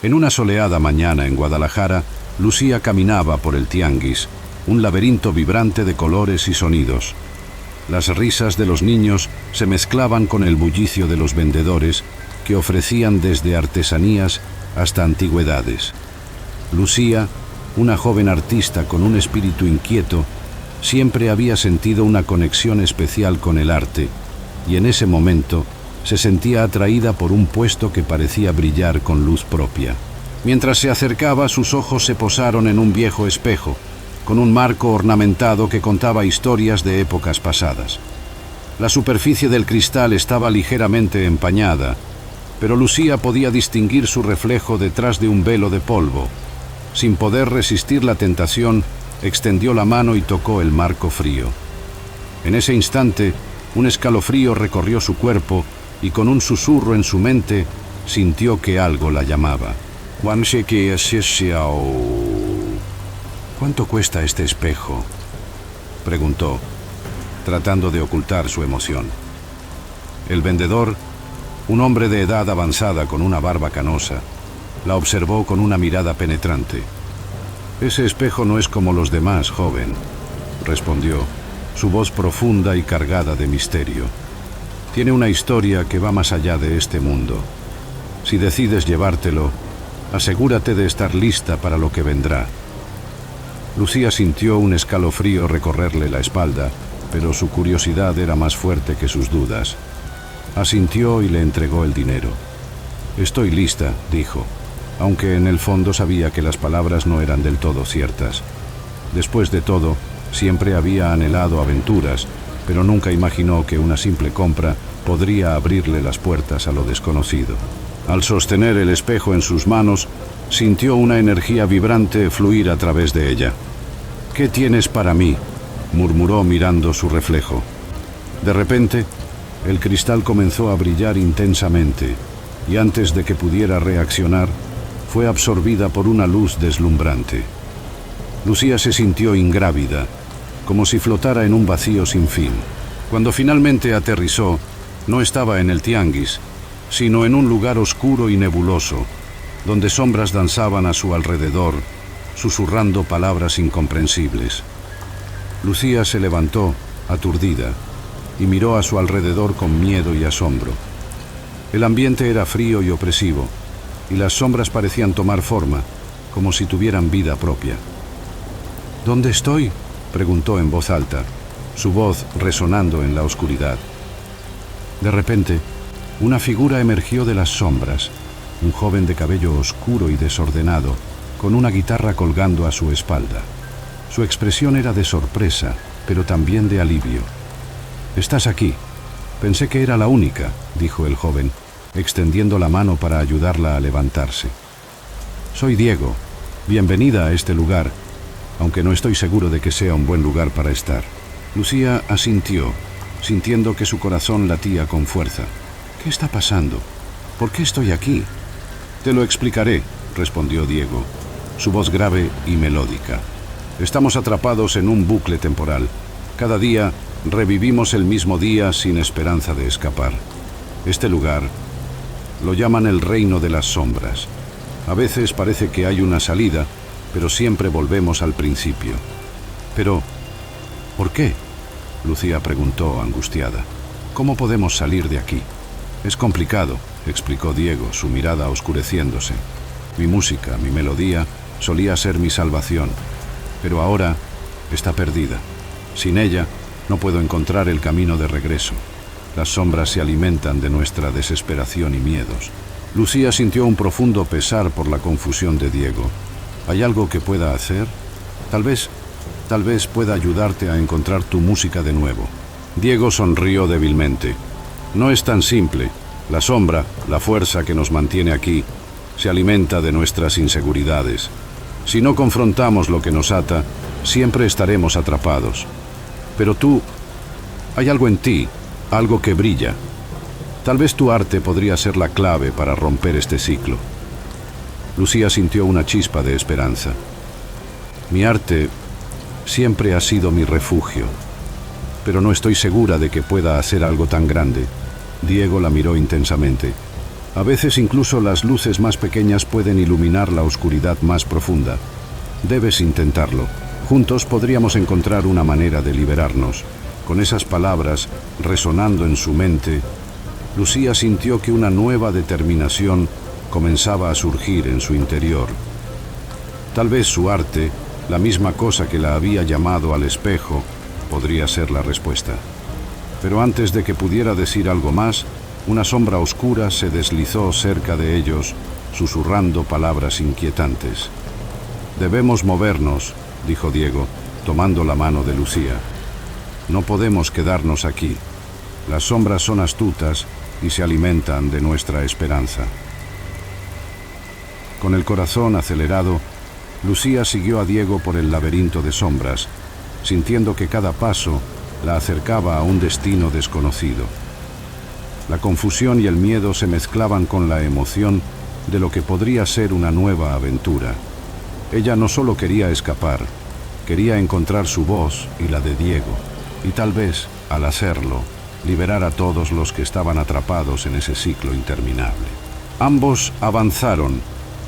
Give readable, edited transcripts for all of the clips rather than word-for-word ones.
En una soleada mañana en Guadalajara, Lucía caminaba por el tianguis, un laberinto vibrante de colores y sonidos. Las risas de los niños se mezclaban con el bullicio de los vendedores que ofrecían desde artesanías hasta antigüedades. Lucía, una joven artista con un espíritu inquieto, siempre había sentido una conexión especial con el arte, y en ese momento se sentía atraída por un puesto que parecía brillar con luz propia. Mientras se acercaba, sus ojos se posaron en un viejo espejo, con un marco ornamentado que contaba historias de épocas pasadas. La superficie del cristal estaba ligeramente empañada, pero Lucía podía distinguir su reflejo detrás de un velo de polvo. Sin poder resistir la tentación, extendió la mano y tocó el marco frío. En ese instante, un escalofrío recorrió su cuerpo y con un susurro en su mente, sintió que algo la llamaba. ¿Cuánto cuesta este espejo?, preguntó, tratando de ocultar su emoción. El vendedor, un hombre de edad avanzada con una barba canosa, la observó con una mirada penetrante. «Ese espejo no es como los demás, joven», respondió, su voz profunda y cargada de misterio. «Tiene una historia que va más allá de este mundo. Si decides llevártelo, asegúrate de estar lista para lo que vendrá». Lucía sintió un escalofrío recorrerle la espalda, pero su curiosidad era más fuerte que sus dudas. Asintió y le entregó el dinero. «Estoy lista», dijo, aunque en el fondo sabía que las palabras no eran del todo ciertas. Después de todo, siempre había anhelado aventuras, pero nunca imaginó que una simple compra podría abrirle las puertas a lo desconocido. Al sostener el espejo en sus manos, sintió una energía vibrante fluir a través de ella. «¿Qué tienes para mí?», murmuró mirando su reflejo. De repente, el cristal comenzó a brillar intensamente, y antes de que pudiera reaccionar, fue absorbida por una luz deslumbrante. Lucía se sintió ingrávida, como si flotara en un vacío sin fin. Cuando finalmente aterrizó, no estaba en el tianguis, sino en un lugar oscuro y nebuloso, donde sombras danzaban a su alrededor, susurrando palabras incomprensibles. Lucía se levantó, aturdida, y miró a su alrededor con miedo y asombro. El ambiente era frío y opresivo, y las sombras parecían tomar forma, como si tuvieran vida propia. «¿Dónde estoy?», preguntó en voz alta, su voz resonando en la oscuridad. De repente, una figura emergió de las sombras, un joven de cabello oscuro y desordenado, con una guitarra colgando a su espalda. Su expresión era de sorpresa, pero también de alivio. «Estás aquí. Pensé que era la única», dijo el joven, extendiendo la mano para ayudarla a levantarse. «Soy Diego. Bienvenida a este lugar, aunque no estoy seguro de que sea un buen lugar para estar». Lucía asintió, sintiendo que su corazón latía con fuerza. «¿Qué está pasando? ¿Por qué estoy aquí?». «Te lo explicaré», respondió Diego, su voz grave y melódica. «Estamos atrapados en un bucle temporal. Cada día revivimos el mismo día sin esperanza de escapar. Este lugar lo llaman el reino de las sombras. A veces parece que hay una salida, pero siempre volvemos al principio». «Pero, ¿por qué?», Lucía preguntó angustiada. «¿Cómo podemos salir de aquí?». «Es complicado», explicó Diego, su mirada oscureciéndose. «Mi música, mi melodía, solía ser mi salvación, pero ahora está perdida. Sin ella, no puedo encontrar el camino de regreso. Las sombras se alimentan de nuestra desesperación y miedos». Lucía sintió un profundo pesar por la confusión de Diego. «¿Hay algo que pueda hacer? Tal vez pueda ayudarte a encontrar tu música de nuevo». Diego sonrió débilmente. «No es tan simple. La sombra, la fuerza que nos mantiene aquí, se alimenta de nuestras inseguridades. Si no confrontamos lo que nos ata, siempre estaremos atrapados. Pero hay algo en ti, algo que brilla. Tal vez tu arte podría ser la clave para romper este ciclo». Lucía sintió una chispa de esperanza. «Mi arte siempre ha sido mi refugio, pero no estoy segura de que pueda hacer algo tan grande». Diego la miró intensamente. A veces incluso las luces más pequeñas pueden iluminar la oscuridad más profunda. Debes intentarlo. Juntos podríamos encontrar una manera de liberarnos. Con esas palabras resonando en su mente, Lucía sintió que una nueva determinación comenzaba a surgir en su interior. Tal vez su arte, la misma cosa que la había llamado al espejo, podría ser la respuesta. Pero antes de que pudiera decir algo más, una sombra oscura se deslizó cerca de ellos, susurrando palabras inquietantes. «Debemos movernos», dijo Diego, tomando la mano de Lucía. «No podemos quedarnos aquí. Las sombras son astutas y se alimentan de nuestra esperanza». Con el corazón acelerado, Lucía siguió a Diego por el laberinto de sombras, sintiendo que cada paso la acercaba a un destino desconocido. La confusión y el miedo se mezclaban con la emoción de lo que podría ser una nueva aventura. Ella no solo quería escapar, quería encontrar su voz y la de Diego, y tal vez, al hacerlo, liberar a todos los que estaban atrapados en ese ciclo interminable. Ambos avanzaron,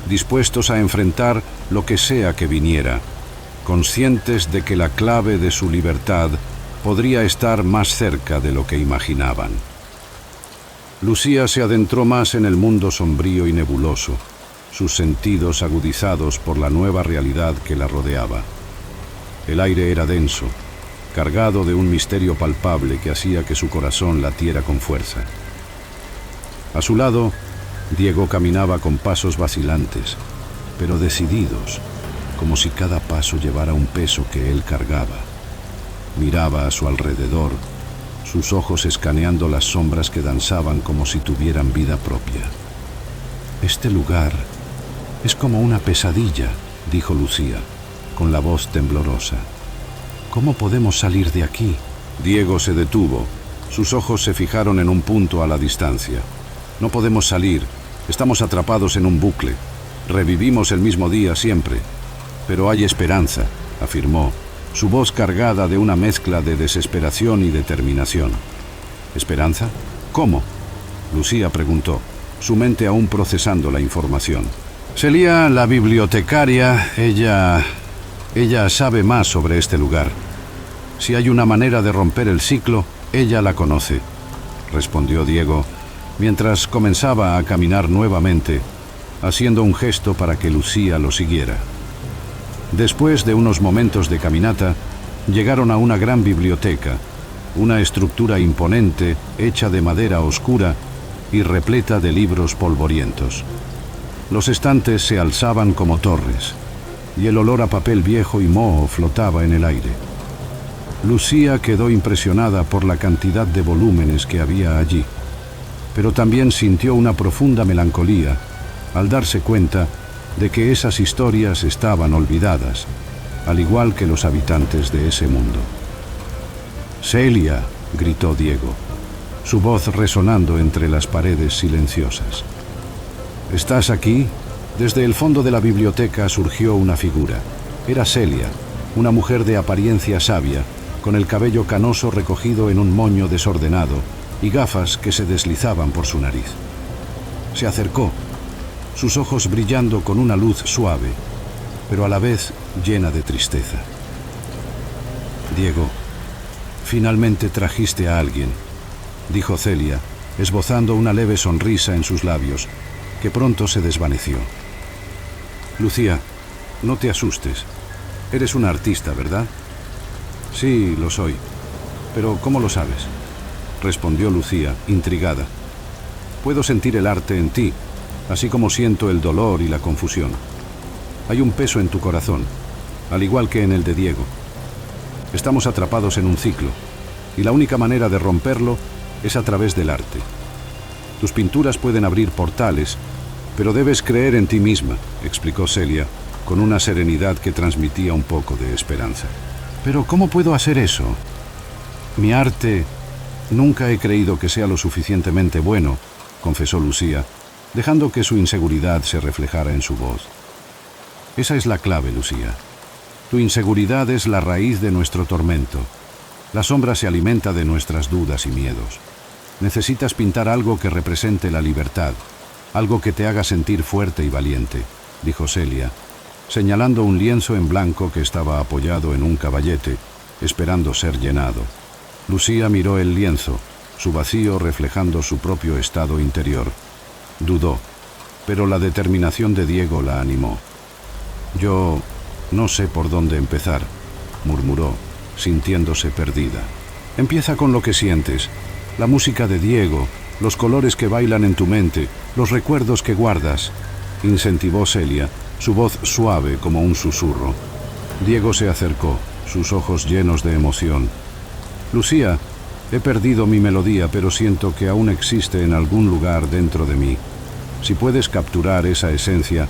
dispuestos a enfrentar lo que sea que viniera, conscientes de que la clave de su libertad podría estar más cerca de lo que imaginaban. Lucía se adentró más en el mundo sombrío y nebuloso, sus sentidos agudizados por la nueva realidad que la rodeaba. El aire era denso, cargado de un misterio palpable que hacía que su corazón latiera con fuerza. A su lado, Diego caminaba con pasos vacilantes, pero decididos, como si cada paso llevara un peso que él cargaba. Miraba a su alrededor, sus ojos escaneando las sombras que danzaban como si tuvieran vida propia. «Este lugar es como una pesadilla», dijo Lucía, con la voz temblorosa. «¿Cómo podemos salir de aquí?» Diego se detuvo. Sus ojos se fijaron en un punto a la distancia. «No podemos salir. Estamos atrapados en un bucle. Revivimos el mismo día siempre. Pero hay esperanza», afirmó, su voz cargada de una mezcla de desesperación y determinación. «¿Esperanza? ¿Cómo?», Lucía preguntó, su mente aún procesando la información. «Celia, la bibliotecaria, ella sabe más sobre este lugar. Si hay una manera de romper el ciclo, ella la conoce», respondió Diego, mientras comenzaba a caminar nuevamente, haciendo un gesto para que Lucía lo siguiera. Después de unos momentos de caminata, llegaron a una gran biblioteca, una estructura imponente hecha de madera oscura y repleta de libros polvorientos. Los estantes se alzaban como torres, y el olor a papel viejo y moho flotaba en el aire. Lucía quedó impresionada por la cantidad de volúmenes que había allí, pero también sintió una profunda melancolía al darse cuenta de que esas historias estaban olvidadas, al igual que los habitantes de ese mundo. «Celia», gritó Diego, su voz resonando entre las paredes silenciosas. «¿Estás aquí?». Desde el fondo de la biblioteca surgió una figura. Era Celia, una mujer de apariencia sabia, con el cabello canoso recogido en un moño desordenado y gafas que se deslizaban por su nariz. Se acercó, sus ojos brillando con una luz suave, pero a la vez llena de tristeza. «Diego, finalmente trajiste a alguien», dijo Celia, esbozando una leve sonrisa en sus labios, que pronto se desvaneció. «Lucía, no te asustes. Eres una artista, ¿verdad?». «Sí, lo soy. Pero ¿cómo lo sabes?», respondió Lucía, intrigada. «Puedo sentir el arte en ti, así como siento el dolor y la confusión. Hay un peso en tu corazón, al igual que en el de Diego. Estamos atrapados en un ciclo, y la única manera de romperlo es a través del arte. Tus pinturas pueden abrir portales, pero debes creer en ti misma», explicó Celia, con una serenidad que transmitía un poco de esperanza. «¿Pero cómo puedo hacer eso? Mi arte, nunca he creído que sea lo suficientemente bueno», confesó Lucía, dejando que su inseguridad se reflejara en su voz. «Esa es la clave, Lucía. Tu inseguridad es la raíz de nuestro tormento. La sombra se alimenta de nuestras dudas y miedos. Necesitas pintar algo que represente la libertad, Algo que te haga sentir fuerte y valiente, dijo Celia, señalando un lienzo en blanco que estaba apoyado en un caballete, esperando ser llenado. Lucía miró el lienzo, su vacío reflejando su propio estado interior. Dudó, pero la determinación de Diego la animó. Yo no sé por dónde empezar, murmuró, sintiéndose perdida. Empieza con lo que sientes, la música de Diego, los colores que bailan en tu mente, los recuerdos que guardas, incentivó Celia, su voz suave como un susurro. Diego se acercó, sus ojos llenos de emoción. Lucía, he perdido mi melodía, pero siento que aún existe en algún lugar dentro de mí. Si puedes capturar esa esencia,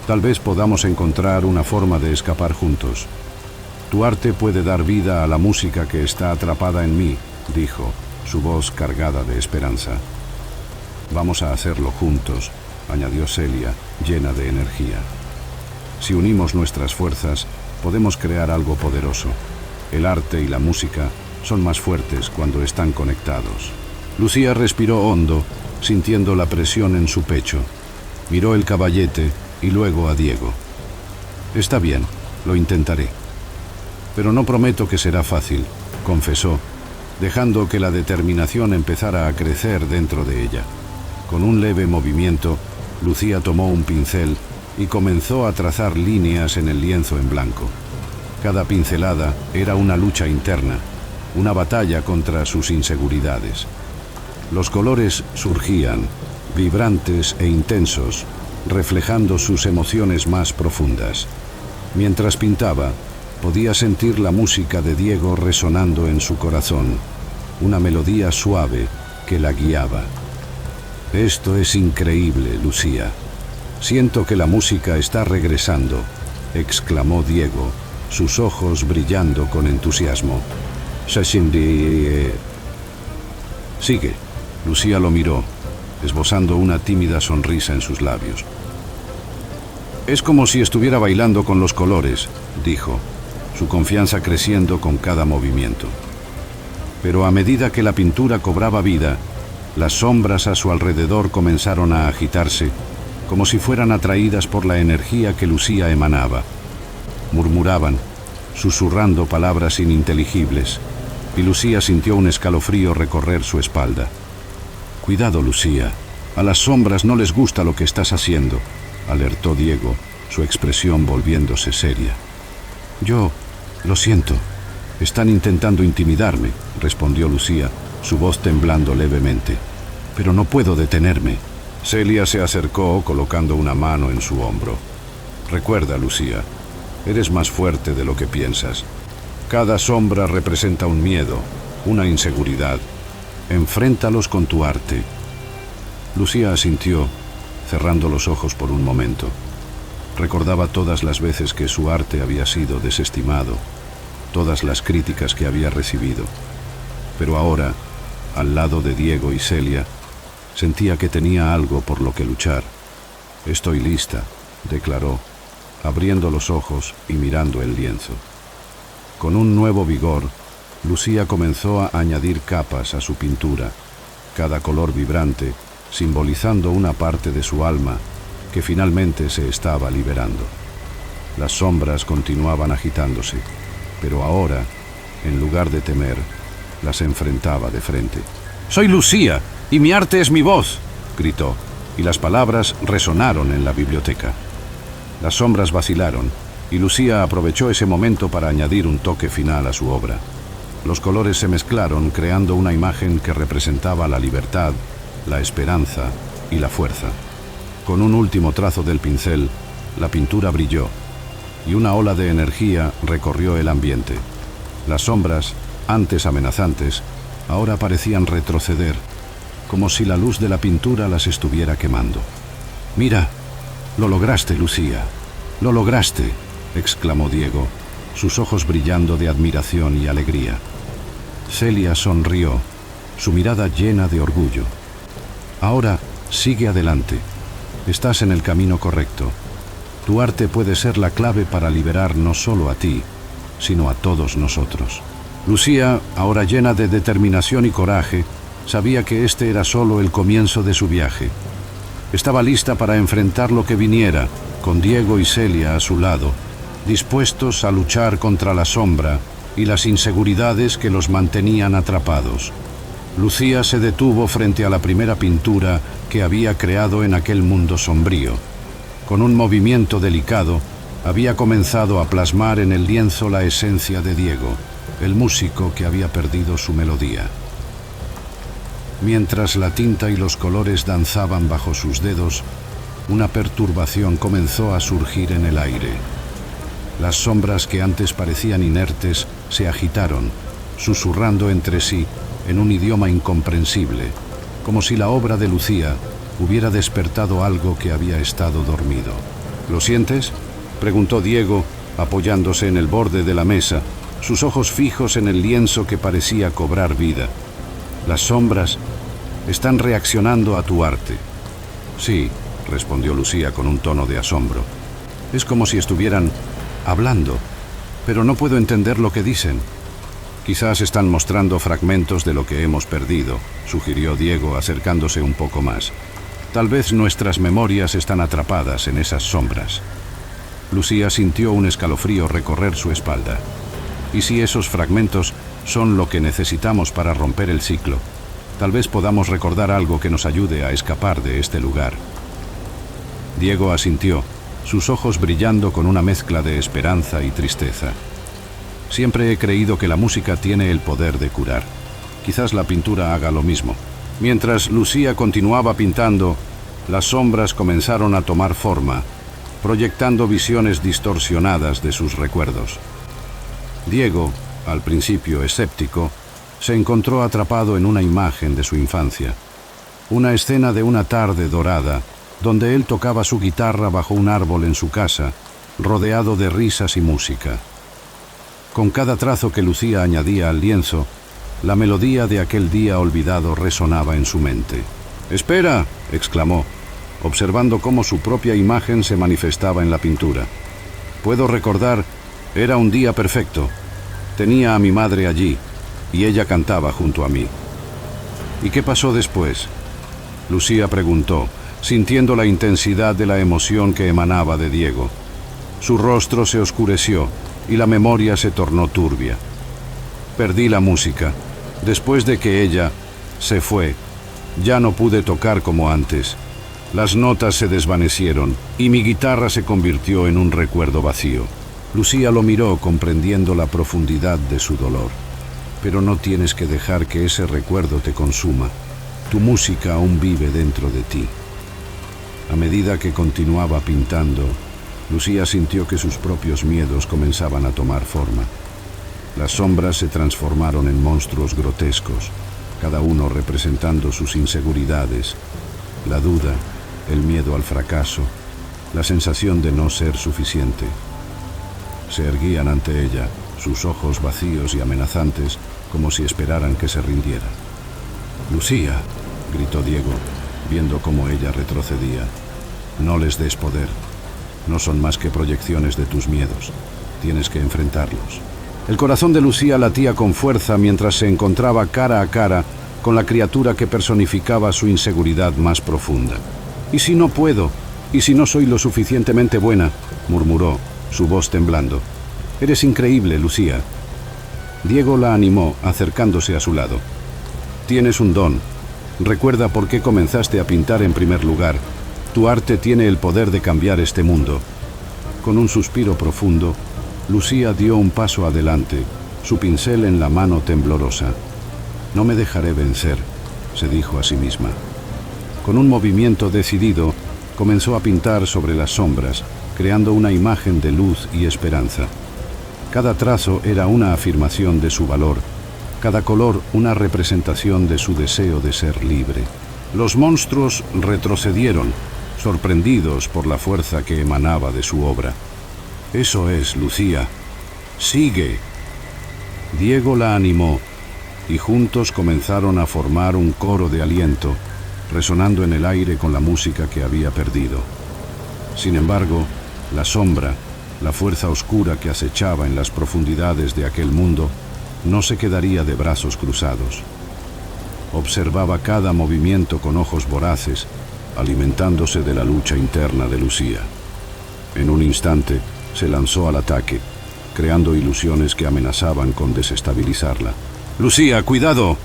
tal vez podamos encontrar una forma de escapar juntos. Tu arte puede dar vida a la música que está atrapada en mí, dijo, su voz cargada de esperanza. Vamos a hacerlo juntos, añadió Celia, llena de energía. Si unimos nuestras fuerzas, podemos crear algo poderoso. El arte y la música son más fuertes cuando están conectados. Lucía respiró hondo, sintiendo la presión en su pecho. Miró el caballete y luego a Diego. Está bien, lo intentaré. Pero no prometo que será fácil, confesó, dejando que la determinación empezara a crecer dentro de ella. Con un leve movimiento, Lucía tomó un pincel y comenzó a trazar líneas en el lienzo en blanco. Cada pincelada era una lucha interna, una batalla contra sus inseguridades. Los colores surgían, vibrantes e intensos, reflejando sus emociones más profundas. Mientras pintaba, podía sentir la música de Diego resonando en su corazón, una melodía suave que la guiaba. Esto es increíble, Lucía. Siento que la música está regresando, exclamó Diego, sus ojos brillando con entusiasmo. Sigue. Lucía lo miró, esbozando una tímida sonrisa en sus labios. Es como si estuviera bailando con los colores, dijo, su confianza creciendo con cada movimiento. Pero a medida que la pintura cobraba vida, las sombras a su alrededor comenzaron a agitarse, como si fueran atraídas por la energía que Lucía emanaba. Murmuraban, susurrando palabras ininteligibles, y Lucía sintió un escalofrío recorrer su espalda. Cuidado, Lucía, a las sombras no les gusta lo que estás haciendo, alertó Diego, su expresión volviéndose seria. Yo lo siento, están intentando intimidarme, respondió Lucía, su voz temblando levemente, pero no puedo detenerme. Celia se acercó colocando una mano en su hombro. Recuerda, Lucía, eres más fuerte de lo que piensas. Cada sombra representa un miedo, una inseguridad. Enfréntalos con tu arte. Lucía asintió, cerrando los ojos por un momento. Recordaba todas las veces que su arte había sido desestimado, todas las críticas que había recibido. Pero ahora, al lado de Diego y Celia, sentía que tenía algo por lo que luchar. Estoy lista, declaró, abriendo los ojos y mirando el lienzo. Con un nuevo vigor, Lucía comenzó a añadir capas a su pintura, cada color vibrante, simbolizando una parte de su alma que finalmente se estaba liberando. Las sombras continuaban agitándose, pero ahora, en lugar de temer, las enfrentaba de frente. «¡Soy Lucía, y mi arte es mi voz!», gritó, y las palabras resonaron en la biblioteca. Las sombras vacilaron, y Lucía aprovechó ese momento para añadir un toque final a su obra. Los colores se mezclaron, creando una imagen que representaba la libertad, la esperanza y la fuerza. Con un último trazo del pincel, la pintura brilló, y una ola de energía recorrió el ambiente. Las sombras, antes amenazantes, ahora parecían retroceder, como si la luz de la pintura las estuviera quemando. «Mira, lo lograste, Lucía, lo lograste», exclamó Diego, sus ojos brillando de admiración y alegría. Celia sonrió, su mirada llena de orgullo. «Ahora, sigue adelante. Estás en el camino correcto. Tu arte puede ser la clave para liberar no solo a ti, sino a todos nosotros». Lucía, ahora llena de determinación y coraje, sabía que este era solo el comienzo de su viaje. Estaba lista para enfrentar lo que viniera, con Diego y Celia a su lado, dispuestos a luchar contra la sombra y las inseguridades que los mantenían atrapados. Lucía se detuvo frente a la primera pintura que había creado en aquel mundo sombrío. Con un movimiento delicado, había comenzado a plasmar en el lienzo la esencia de Diego, el músico que había perdido su melodía. Mientras la tinta y los colores danzaban bajo sus dedos, una perturbación comenzó a surgir en el aire. Las sombras que antes parecían inertes se agitaron, susurrando entre sí en un idioma incomprensible, como si la obra de Lucía hubiera despertado algo que había estado dormido. ¿Lo sientes?, preguntó Diego, apoyándose en el borde de la mesa, sus ojos fijos en el lienzo que parecía cobrar vida. Las sombras están reaccionando a tu arte. Sí, respondió Lucía con un tono de asombro. Es como si estuvieran hablando, pero no puedo entender lo que dicen. Quizás están mostrando fragmentos de lo que hemos perdido, sugirió Diego, acercándose un poco más. Tal vez nuestras memorias están atrapadas en esas sombras. Lucía sintió un escalofrío recorrer su espalda. ¿Y si esos fragmentos son lo que necesitamos para romper el ciclo? Tal vez podamos recordar algo que nos ayude a escapar de este lugar. Diego asintió, sus ojos brillando con una mezcla de esperanza y tristeza. Siempre he creído que la música tiene el poder de curar. Quizás la pintura haga lo mismo. Mientras Lucía continuaba pintando, las sombras comenzaron a tomar forma, proyectando visiones distorsionadas de sus recuerdos. Diego, al principio escéptico, se encontró atrapado en una imagen de su infancia. Una escena de una tarde dorada, donde él tocaba su guitarra bajo un árbol en su casa, rodeado de risas y música. Con cada trazo que Lucía añadía al lienzo, la melodía de aquel día olvidado resonaba en su mente. «¡Espera!», exclamó, observando cómo su propia imagen se manifestaba en la pintura. «Puedo recordar, era un día perfecto. Tenía a mi madre allí, y ella cantaba junto a mí». «¿Y qué pasó después?», Lucía preguntó, sintiendo la intensidad de la emoción que emanaba de Diego. Su rostro se oscureció y la memoria se tornó turbia. «Perdí la música. Después de que ella se fue, ya no pude tocar como antes. Las notas se desvanecieron y mi guitarra se convirtió en un recuerdo vacío». Lucía lo miró, comprendiendo la profundidad de su dolor. «Pero no tienes que dejar que ese recuerdo te consuma. Tu música aún vive dentro de ti». A medida que continuaba pintando, Lucía sintió que sus propios miedos comenzaban a tomar forma. Las sombras se transformaron en monstruos grotescos, cada uno representando sus inseguridades, la duda, el miedo al fracaso, la sensación de no ser suficiente. Se erguían ante ella, sus ojos vacíos y amenazantes, como si esperaran que se rindiera. «Lucía», gritó Diego, viendo cómo ella retrocedía, «no les des poder. No son más que proyecciones de tus miedos. Tienes que enfrentarlos». El corazón de Lucía latía con fuerza mientras se encontraba cara a cara con la criatura que personificaba su inseguridad más profunda. «¿Y si no puedo? ¿Y si no soy lo suficientemente buena?», murmuró, su voz temblando. «Eres increíble, Lucía». Diego la animó, acercándose a su lado. «Tienes un don. Recuerda por qué comenzaste a pintar en primer lugar. Tu arte tiene el poder de cambiar este mundo». Con un suspiro profundo, Lucía dio un paso adelante, su pincel en la mano temblorosa. «No me dejaré vencer», se dijo a sí misma. Con un movimiento decidido, comenzó a pintar sobre las sombras, creando una imagen de luz y esperanza. Cada trazo era una afirmación de su valor, cada color una representación de su deseo de ser libre. Los monstruos retrocedieron, sorprendidos por la fuerza que emanaba de su obra. «Eso es, Lucía. Sigue». Diego la animó, y juntos comenzaron a formar un coro de aliento, resonando en el aire con la música que había perdido. Sin embargo, la sombra, la fuerza oscura que acechaba en las profundidades de aquel mundo, no se quedaría de brazos cruzados. Observaba cada movimiento con ojos voraces, alimentándose de la lucha interna de Lucía. En un instante, se lanzó al ataque, creando ilusiones que amenazaban con desestabilizarla. «¡Lucía, cuidado!»,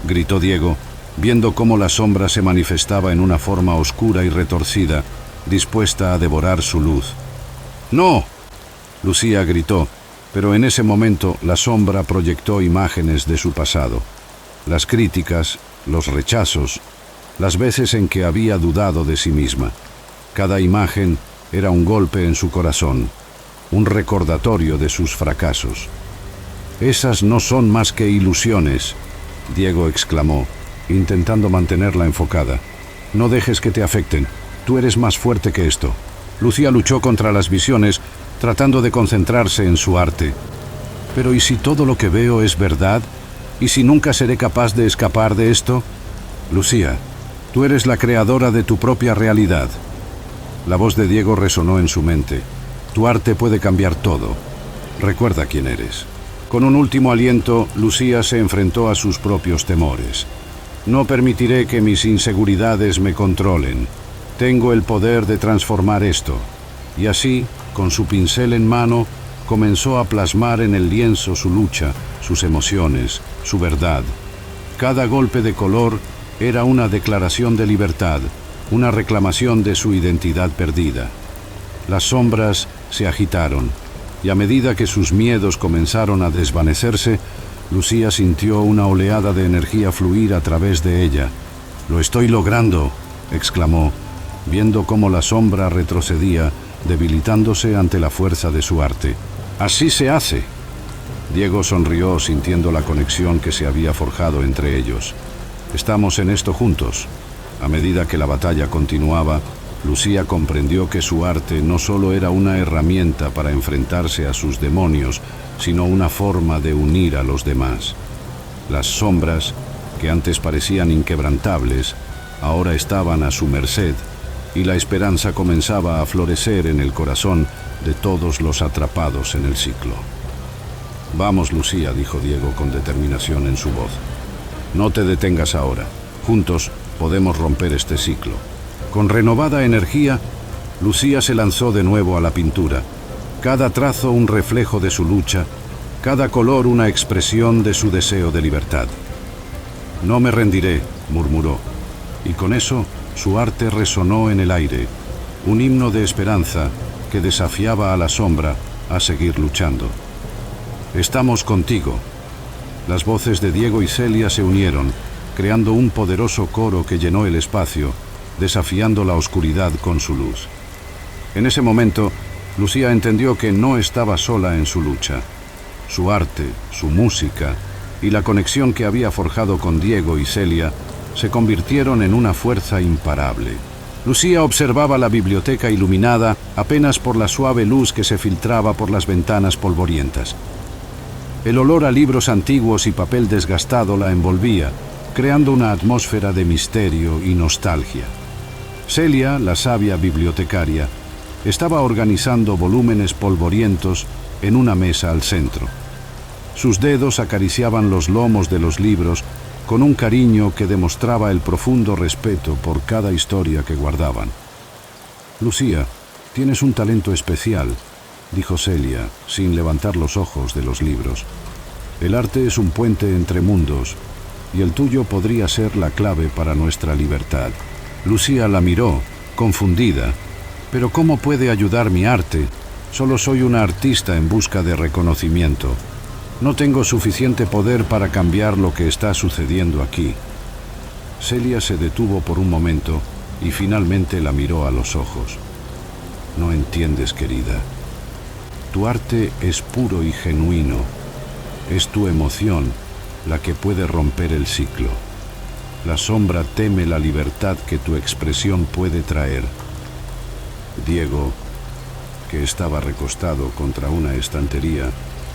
gritó Diego, viendo cómo la sombra se manifestaba en una forma oscura y retorcida, dispuesta a devorar su luz. «¡No!», Lucía gritó, pero en ese momento la sombra proyectó imágenes de su pasado. Las críticas, los rechazos, las veces en que había dudado de sí misma. Cada imagen era un golpe en su corazón, un recordatorio de sus fracasos. «Esas no son más que ilusiones», Diego exclamó, intentando mantenerla enfocada. «No dejes que te afecten. Tú eres más fuerte que esto». Lucía luchó contra las visiones, tratando de concentrarse en su arte. «Pero ¿y si todo lo que veo es verdad? ¿Y si nunca seré capaz de escapar de esto?» «Lucía, tú eres la creadora de tu propia realidad». La voz de Diego resonó en su mente. «Tu arte puede cambiar todo. Recuerda quién eres». Con un último aliento, Lucía se enfrentó a sus propios temores. «No permitiré que mis inseguridades me controlen. Tengo el poder de transformar esto». Y así, con su pincel en mano, comenzó a plasmar en el lienzo su lucha, sus emociones, su verdad. Cada golpe de color era una declaración de libertad, una reclamación de su identidad perdida. Las sombras se agitaron, y a medida que sus miedos comenzaron a desvanecerse, Lucía sintió una oleada de energía fluir a través de ella. «¡Lo estoy logrando!», exclamó, viendo cómo la sombra retrocedía, debilitándose ante la fuerza de su arte. «¡Así se hace!». Diego sonrió sintiendo la conexión que se había forjado entre ellos. «Estamos en esto juntos». A medida que la batalla continuaba, Lucía comprendió que su arte no solo era una herramienta para enfrentarse a sus demonios, sino una forma de unir a los demás. Las sombras, que antes parecían inquebrantables, ahora estaban a su merced, y la esperanza comenzaba a florecer en el corazón de todos los atrapados en el ciclo. «Vamos, Lucía», dijo Diego con determinación en su voz. «No te detengas ahora. Juntos podemos romper este ciclo». Con renovada energía, Lucía se lanzó de nuevo a la pintura. Cada trazo un reflejo de su lucha, cada color una expresión de su deseo de libertad. «No me rendiré», murmuró, y con eso su arte resonó en el aire, un himno de esperanza que desafiaba a la sombra a seguir luchando. «Estamos contigo». Las voces de Diego y Celia se unieron, creando un poderoso coro que llenó el espacio, desafiando la oscuridad con su luz. En ese momento, Lucía entendió que no estaba sola en su lucha. Su arte, su música y la conexión que había forjado con Diego y Celia se convirtieron en una fuerza imparable. Lucía observaba la biblioteca iluminada apenas por la suave luz que se filtraba por las ventanas polvorientas. El olor a libros antiguos y papel desgastado la envolvía, creando una atmósfera de misterio y nostalgia. Celia, la sabia bibliotecaria, estaba organizando volúmenes polvorientos en una mesa al centro. Sus dedos acariciaban los lomos de los libros con un cariño que demostraba el profundo respeto por cada historia que guardaban. «Lucía, tienes un talento especial», dijo Celia, sin levantar los ojos de los libros. «El arte es un puente entre mundos, y el tuyo podría ser la clave para nuestra libertad». Lucía la miró, confundida. «¿Pero cómo puede ayudar mi arte? Solo soy una artista en busca de reconocimiento. No tengo suficiente poder para cambiar lo que está sucediendo aquí». Celia se detuvo por un momento y finalmente la miró a los ojos. «No entiendes, querida. Tu arte es puro y genuino. Es tu emoción la que puede romper el ciclo. La sombra teme la libertad que tu expresión puede traer». Diego, que estaba recostado contra una estantería,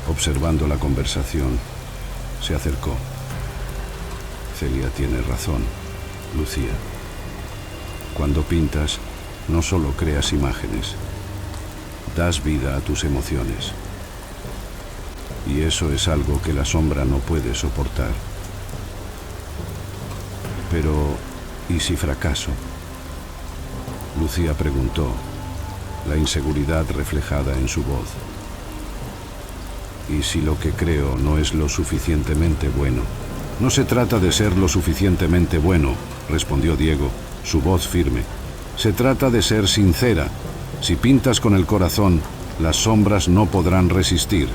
observando la conversación, se acercó. «Celia tiene razón, Lucía. Cuando pintas, no solo creas imágenes, das vida a tus emociones. Y eso es algo que la sombra no puede soportar. Pero, ¿y si fracaso? Lucía preguntó, la inseguridad reflejada en su voz. ¿Y si lo que creo no es lo suficientemente bueno? No se trata de ser lo suficientemente bueno, respondió Diego, su voz firme. Se trata de ser sincera. Si pintas con el corazón, las sombras no podrán resistir.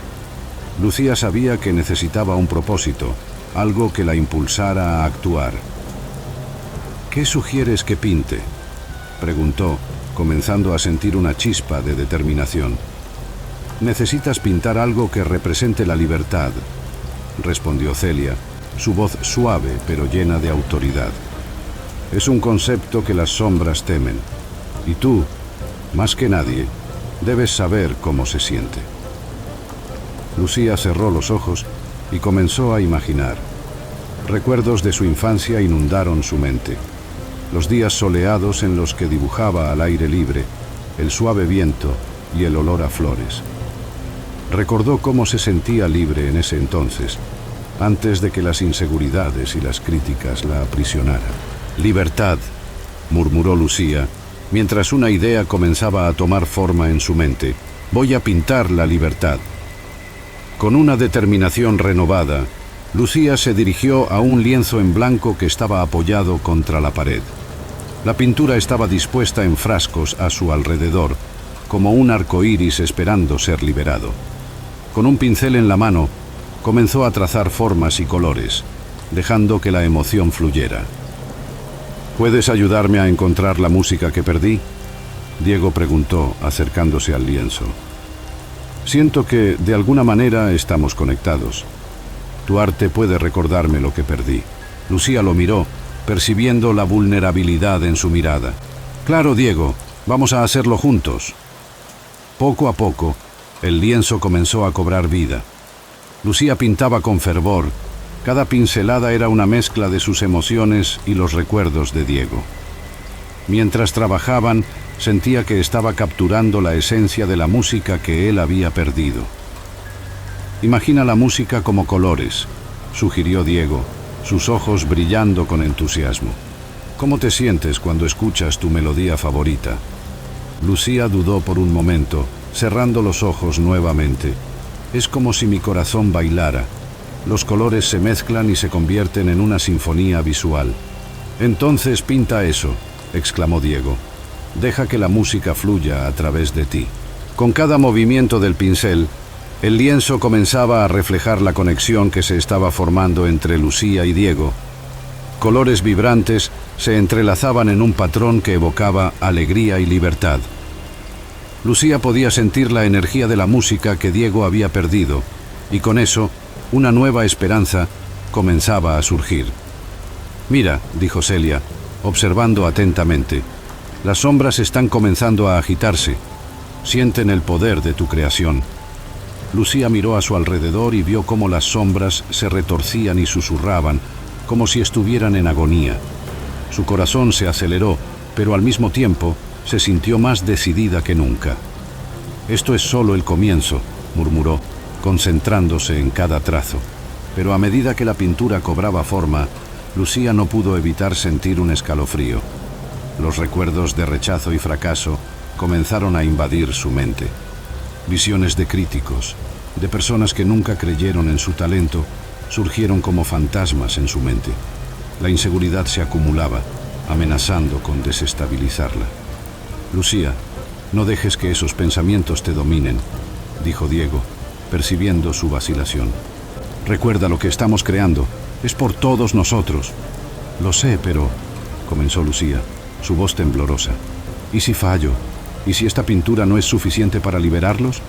Lucía sabía que necesitaba un propósito, algo que la impulsara a actuar. ¿Qué sugieres que pinte?, preguntó, comenzando a sentir una chispa de determinación. Necesitas pintar algo que represente la libertad, respondió Celia, su voz suave pero llena de autoridad. Es un concepto que las sombras temen, y tú, más que nadie, debes saber cómo se siente. Lucía cerró los ojos y comenzó a imaginar. Recuerdos de su infancia inundaron su mente. Los días soleados en los que dibujaba al aire libre, el suave viento y el olor a flores. Recordó cómo se sentía libre en ese entonces, antes de que las inseguridades y las críticas la aprisionaran. «Libertad», murmuró Lucía, mientras una idea comenzaba a tomar forma en su mente. «Voy a pintar la libertad». Con una determinación renovada, Lucía se dirigió a un lienzo en blanco que estaba apoyado contra la pared. La pintura estaba dispuesta en frascos a su alrededor, como un arco iris esperando ser liberado. Con un pincel en la mano, comenzó a trazar formas y colores, dejando que la emoción fluyera. ¿Puedes ayudarme a encontrar la música que perdí?, Diego preguntó, acercándose al lienzo. Siento que, de alguna manera, estamos conectados. Tu arte puede recordarme lo que perdí. Lucía lo miró, percibiendo la vulnerabilidad en su mirada. Claro, Diego, vamos a hacerlo juntos. Poco a poco, el lienzo comenzó a cobrar vida. Lucía pintaba con fervor. Cada pincelada era una mezcla de sus emociones y los recuerdos de Diego. Mientras trabajaban, sentía que estaba capturando la esencia de la música que él había perdido. Imagina la música como colores, sugirió Diego, sus ojos brillando con entusiasmo. ¿Cómo te sientes cuando escuchas tu melodía favorita? Lucía dudó por un momento, cerrando los ojos nuevamente. Es como si mi corazón bailara. Los colores se mezclan y se convierten en una sinfonía visual. Entonces pinta eso, exclamó Diego. Deja que la música fluya a través de ti. Con cada movimiento del pincel, el lienzo comenzaba a reflejar la conexión que se estaba formando entre Lucía y Diego. Colores vibrantes se entrelazaban en un patrón que evocaba alegría y libertad. Lucía podía sentir la energía de la música que Diego había perdido, y con eso, una nueva esperanza comenzaba a surgir. «Mira», dijo Celia, observando atentamente, «las sombras están comenzando a agitarse. Sienten el poder de tu creación». Lucía miró a su alrededor y vio cómo las sombras se retorcían y susurraban, como si estuvieran en agonía. Su corazón se aceleró, pero al mismo tiempo se sintió más decidida que nunca. «Esto es solo el comienzo», murmuró, concentrándose en cada trazo. Pero a medida que la pintura cobraba forma, Lucía no pudo evitar sentir un escalofrío. Los recuerdos de rechazo y fracaso comenzaron a invadir su mente. Visiones de críticos, de personas que nunca creyeron en su talento, surgieron como fantasmas en su mente. La inseguridad se acumulaba, amenazando con desestabilizarla. «Lucía, no dejes que esos pensamientos te dominen», dijo Diego, percibiendo su vacilación. «Recuerda lo que estamos creando, es por todos nosotros». «Lo sé, pero...», comenzó Lucía, su voz temblorosa. «¿Y si fallo? ¿Y si esta pintura no es suficiente para liberarlos?»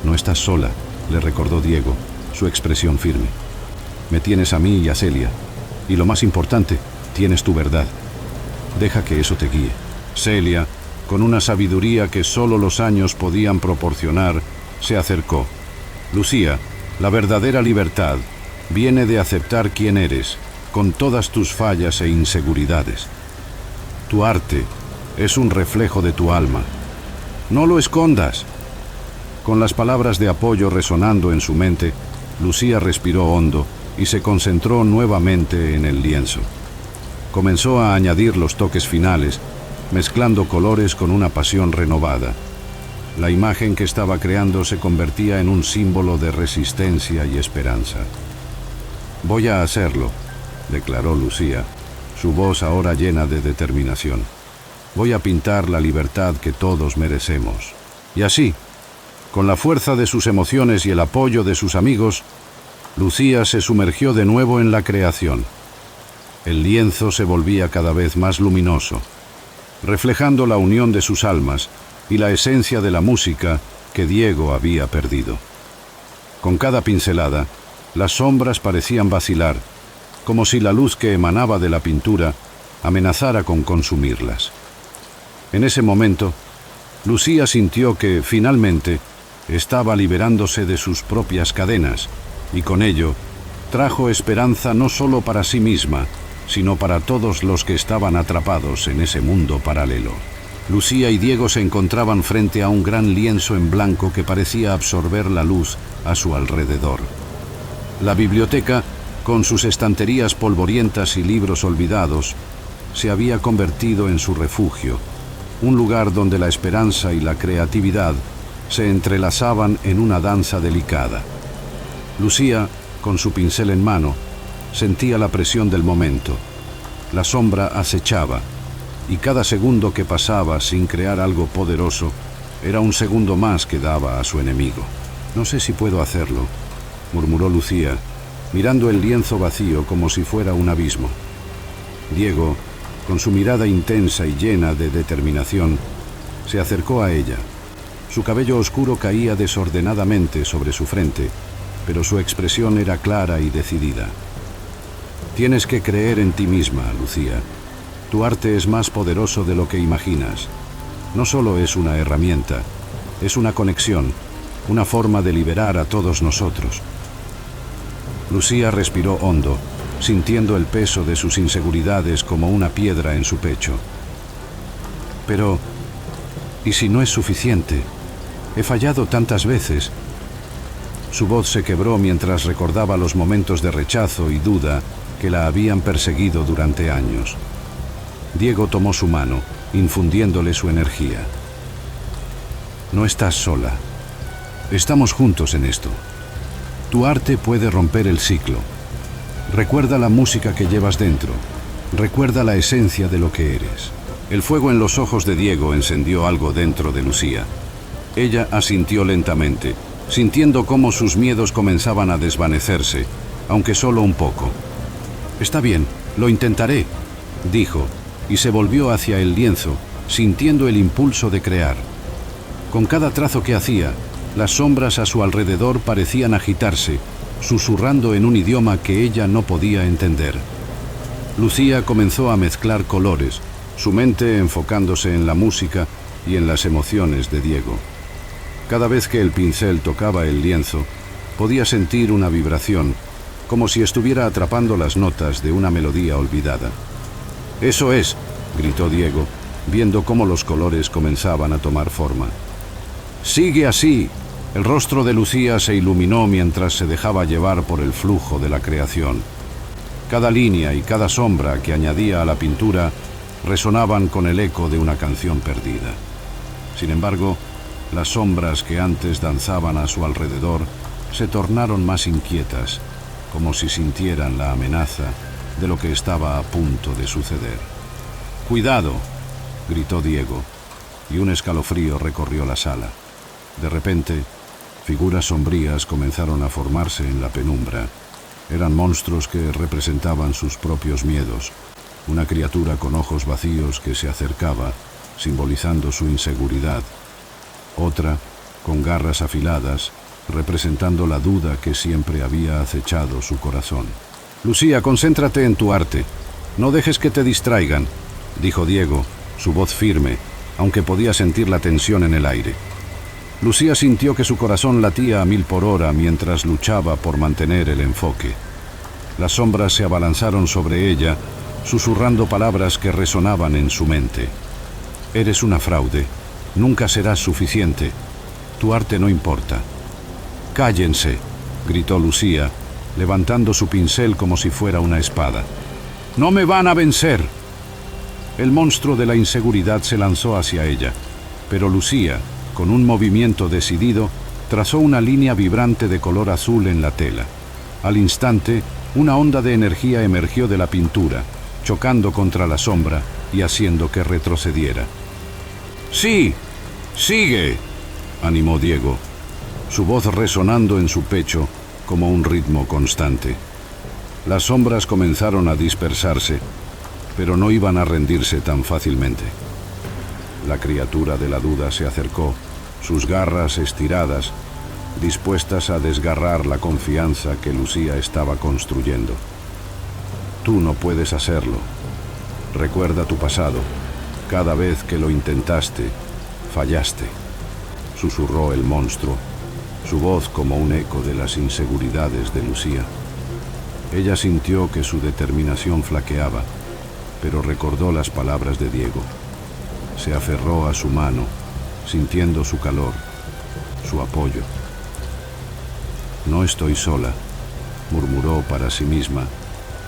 «No estás sola», le recordó Diego, su expresión firme. «Me tienes a mí y a Celia. Y lo más importante, tienes tu verdad. Deja que eso te guíe». Celia, con una sabiduría que solo los años podían proporcionar, se acercó. «Lucía, la verdadera libertad viene de aceptar quién eres, con todas tus fallas e inseguridades. Tu arte es un reflejo de tu alma. No lo escondas». Con las palabras de apoyo resonando en su mente, Lucía respiró hondo y se concentró nuevamente en el lienzo. Comenzó a añadir los toques finales, mezclando colores con una pasión renovada. La imagen que estaba creando se convertía en un símbolo de resistencia y esperanza. «Voy a hacerlo», declaró Lucía, su voz ahora llena de determinación. «Voy a pintar la libertad que todos merecemos». Y así, con la fuerza de sus emociones y el apoyo de sus amigos, Lucía se sumergió de nuevo en la creación. El lienzo se volvía cada vez más luminoso, reflejando la unión de sus almas y la esencia de la música que Diego había perdido. Con cada pincelada, las sombras parecían vacilar, como si la luz que emanaba de la pintura amenazara con consumirlas. En ese momento, Lucía sintió que, finalmente, estaba liberándose de sus propias cadenas, y con ello, trajo esperanza no solo para sí misma, sino para todos los que estaban atrapados en ese mundo paralelo. Lucía y Diego se encontraban frente a un gran lienzo en blanco que parecía absorber la luz a su alrededor. La biblioteca, con sus estanterías polvorientas y libros olvidados, se había convertido en su refugio, un lugar donde la esperanza y la creatividad se entrelazaban en una danza delicada. Lucía, con su pincel en mano, sentía la presión del momento. La sombra acechaba, y cada segundo que pasaba sin crear algo poderoso era un segundo más que daba a su enemigo. «No sé si puedo hacerlo», murmuró Lucía, mirando el lienzo vacío como si fuera un abismo. Diego, con su mirada intensa y llena de determinación, se acercó a ella. Su cabello oscuro caía desordenadamente sobre su frente, pero su expresión era clara y decidida. «Tienes que creer en ti misma, Lucía. Tu arte es más poderoso de lo que imaginas. No solo es una herramienta, es una conexión, una forma de liberar a todos nosotros». Lucía respiró hondo, sintiendo el peso de sus inseguridades como una piedra en su pecho. «Pero, ¿y si no es suficiente? He fallado tantas veces». Su voz se quebró mientras recordaba los momentos de rechazo y duda que la habían perseguido durante años. Diego tomó su mano, infundiéndole su energía. «No estás sola. Estamos juntos en esto. Tu arte puede romper el ciclo. Recuerda la música que llevas dentro. Recuerda la esencia de lo que eres». El fuego en los ojos de Diego encendió algo dentro de Lucía. Ella asintió lentamente, sintiendo cómo sus miedos comenzaban a desvanecerse, aunque solo un poco. «Está bien, lo intentaré», dijo, y se volvió hacia el lienzo, sintiendo el impulso de crear. Con cada trazo que hacía, las sombras a su alrededor parecían agitarse, susurrando en un idioma que ella no podía entender. Lucía comenzó a mezclar colores, su mente enfocándose en la música y en las emociones de Diego. Cada vez que el pincel tocaba el lienzo, podía sentir una vibración, como si estuviera atrapando las notas de una melodía olvidada. «Eso es», gritó Diego, viendo cómo los colores comenzaban a tomar forma. «Sigue así». El rostro de Lucía se iluminó mientras se dejaba llevar por el flujo de la creación. Cada línea y cada sombra que añadía a la pintura resonaban con el eco de una canción perdida. Sin embargo, las sombras que antes danzaban a su alrededor se tornaron más inquietas, como si sintieran la amenaza de lo que estaba a punto de suceder. «¡Cuidado!», gritó Diego, y un escalofrío recorrió la sala. De repente, figuras sombrías comenzaron a formarse en la penumbra. Eran monstruos que representaban sus propios miedos. Una criatura con ojos vacíos que se acercaba, simbolizando su inseguridad. Otra, con garras afiladas, representando la duda que siempre había acechado su corazón. «Lucía, concéntrate en tu arte. No dejes que te distraigan», dijo Diego, su voz firme, aunque podía sentir la tensión en el aire. Lucía sintió que su corazón latía a 1000 por hora mientras luchaba por mantener el enfoque. Las sombras se abalanzaron sobre ella, susurrando palabras que resonaban en su mente. «Eres una fraude. Nunca serás suficiente. Tu arte no importa». «Cállense», gritó Lucía, levantando su pincel como si fuera una espada. «No me van a vencer». El monstruo de la inseguridad se lanzó hacia ella, pero Lucía, con un movimiento decidido, trazó una línea vibrante de color azul en la tela. Al instante, una onda de energía emergió de la pintura, chocando contra la sombra y haciendo que retrocediera. ¡Sí! ¡Sigue!, animó Diego, su voz resonando en su pecho como un ritmo constante. Las sombras comenzaron a dispersarse, pero no iban a rendirse tan fácilmente. La criatura de la duda se acercó, sus garras estiradas, dispuestas a desgarrar la confianza que Lucía estaba construyendo. Tú no puedes hacerlo. Recuerda tu pasado. Cada vez que lo intentaste, fallaste, susurró el monstruo, su voz como un eco de las inseguridades de Lucía. Ella sintió que su determinación flaqueaba, pero recordó las palabras de Diego. Se aferró a su mano, sintiendo su calor, su apoyo. No estoy sola, murmuró para sí misma,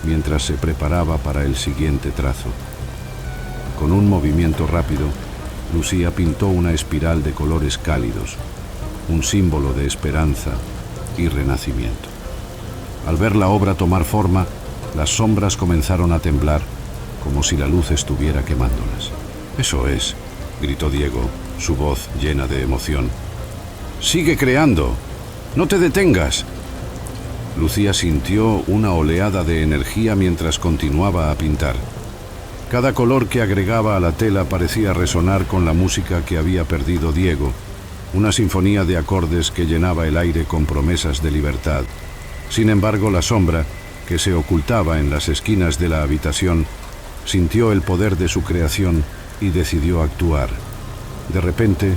mientras se preparaba para el siguiente trazo. Con un movimiento rápido, Lucía pintó una espiral de colores cálidos, un símbolo de esperanza y renacimiento. Al ver la obra tomar forma, las sombras comenzaron a temblar, como si la luz estuviera quemándolas. «Eso es», gritó Diego, su voz llena de emoción. «Sigue creando. No te detengas». Lucía sintió una oleada de energía mientras continuaba a pintar. Cada color que agregaba a la tela parecía resonar con la música que había perdido Diego, una sinfonía de acordes que llenaba el aire con promesas de libertad. Sin embargo, la sombra, que se ocultaba en las esquinas de la habitación, sintió el poder de su creación y decidió actuar. De repente,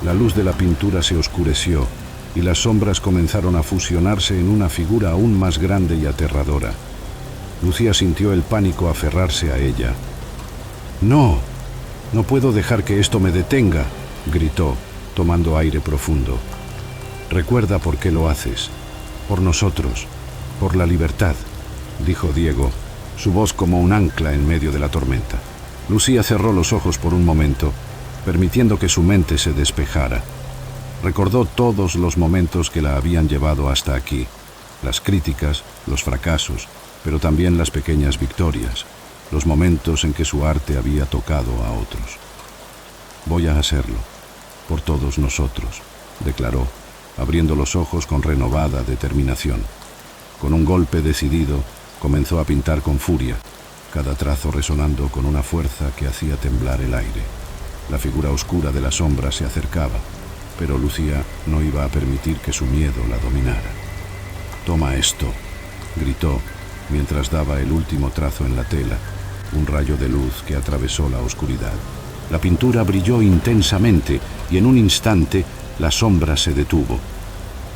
la luz de la pintura se oscureció y las sombras comenzaron a fusionarse en una figura aún más grande y aterradora. Lucía sintió el pánico aferrarse a ella. «No, no puedo dejar que esto me detenga», gritó, tomando aire profundo. «Recuerda por qué lo haces. Por nosotros, por la libertad», dijo Diego, su voz como un ancla en medio de la tormenta. Lucía cerró los ojos por un momento, permitiendo que su mente se despejara. Recordó todos los momentos que la habían llevado hasta aquí, las críticas, los fracasos, pero también las pequeñas victorias, los momentos en que su arte había tocado a otros. «Voy a hacerlo, por todos nosotros», declaró, abriendo los ojos con renovada determinación. Con un golpe decidido, comenzó a pintar con furia, cada trazo resonando con una fuerza que hacía temblar el aire. La figura oscura de la sombra se acercaba, pero Lucía no iba a permitir que su miedo la dominara. «Toma esto», gritó, mientras daba el último trazo en la tela, un rayo de luz que atravesó la oscuridad. La pintura brilló intensamente y en un instante la sombra se detuvo.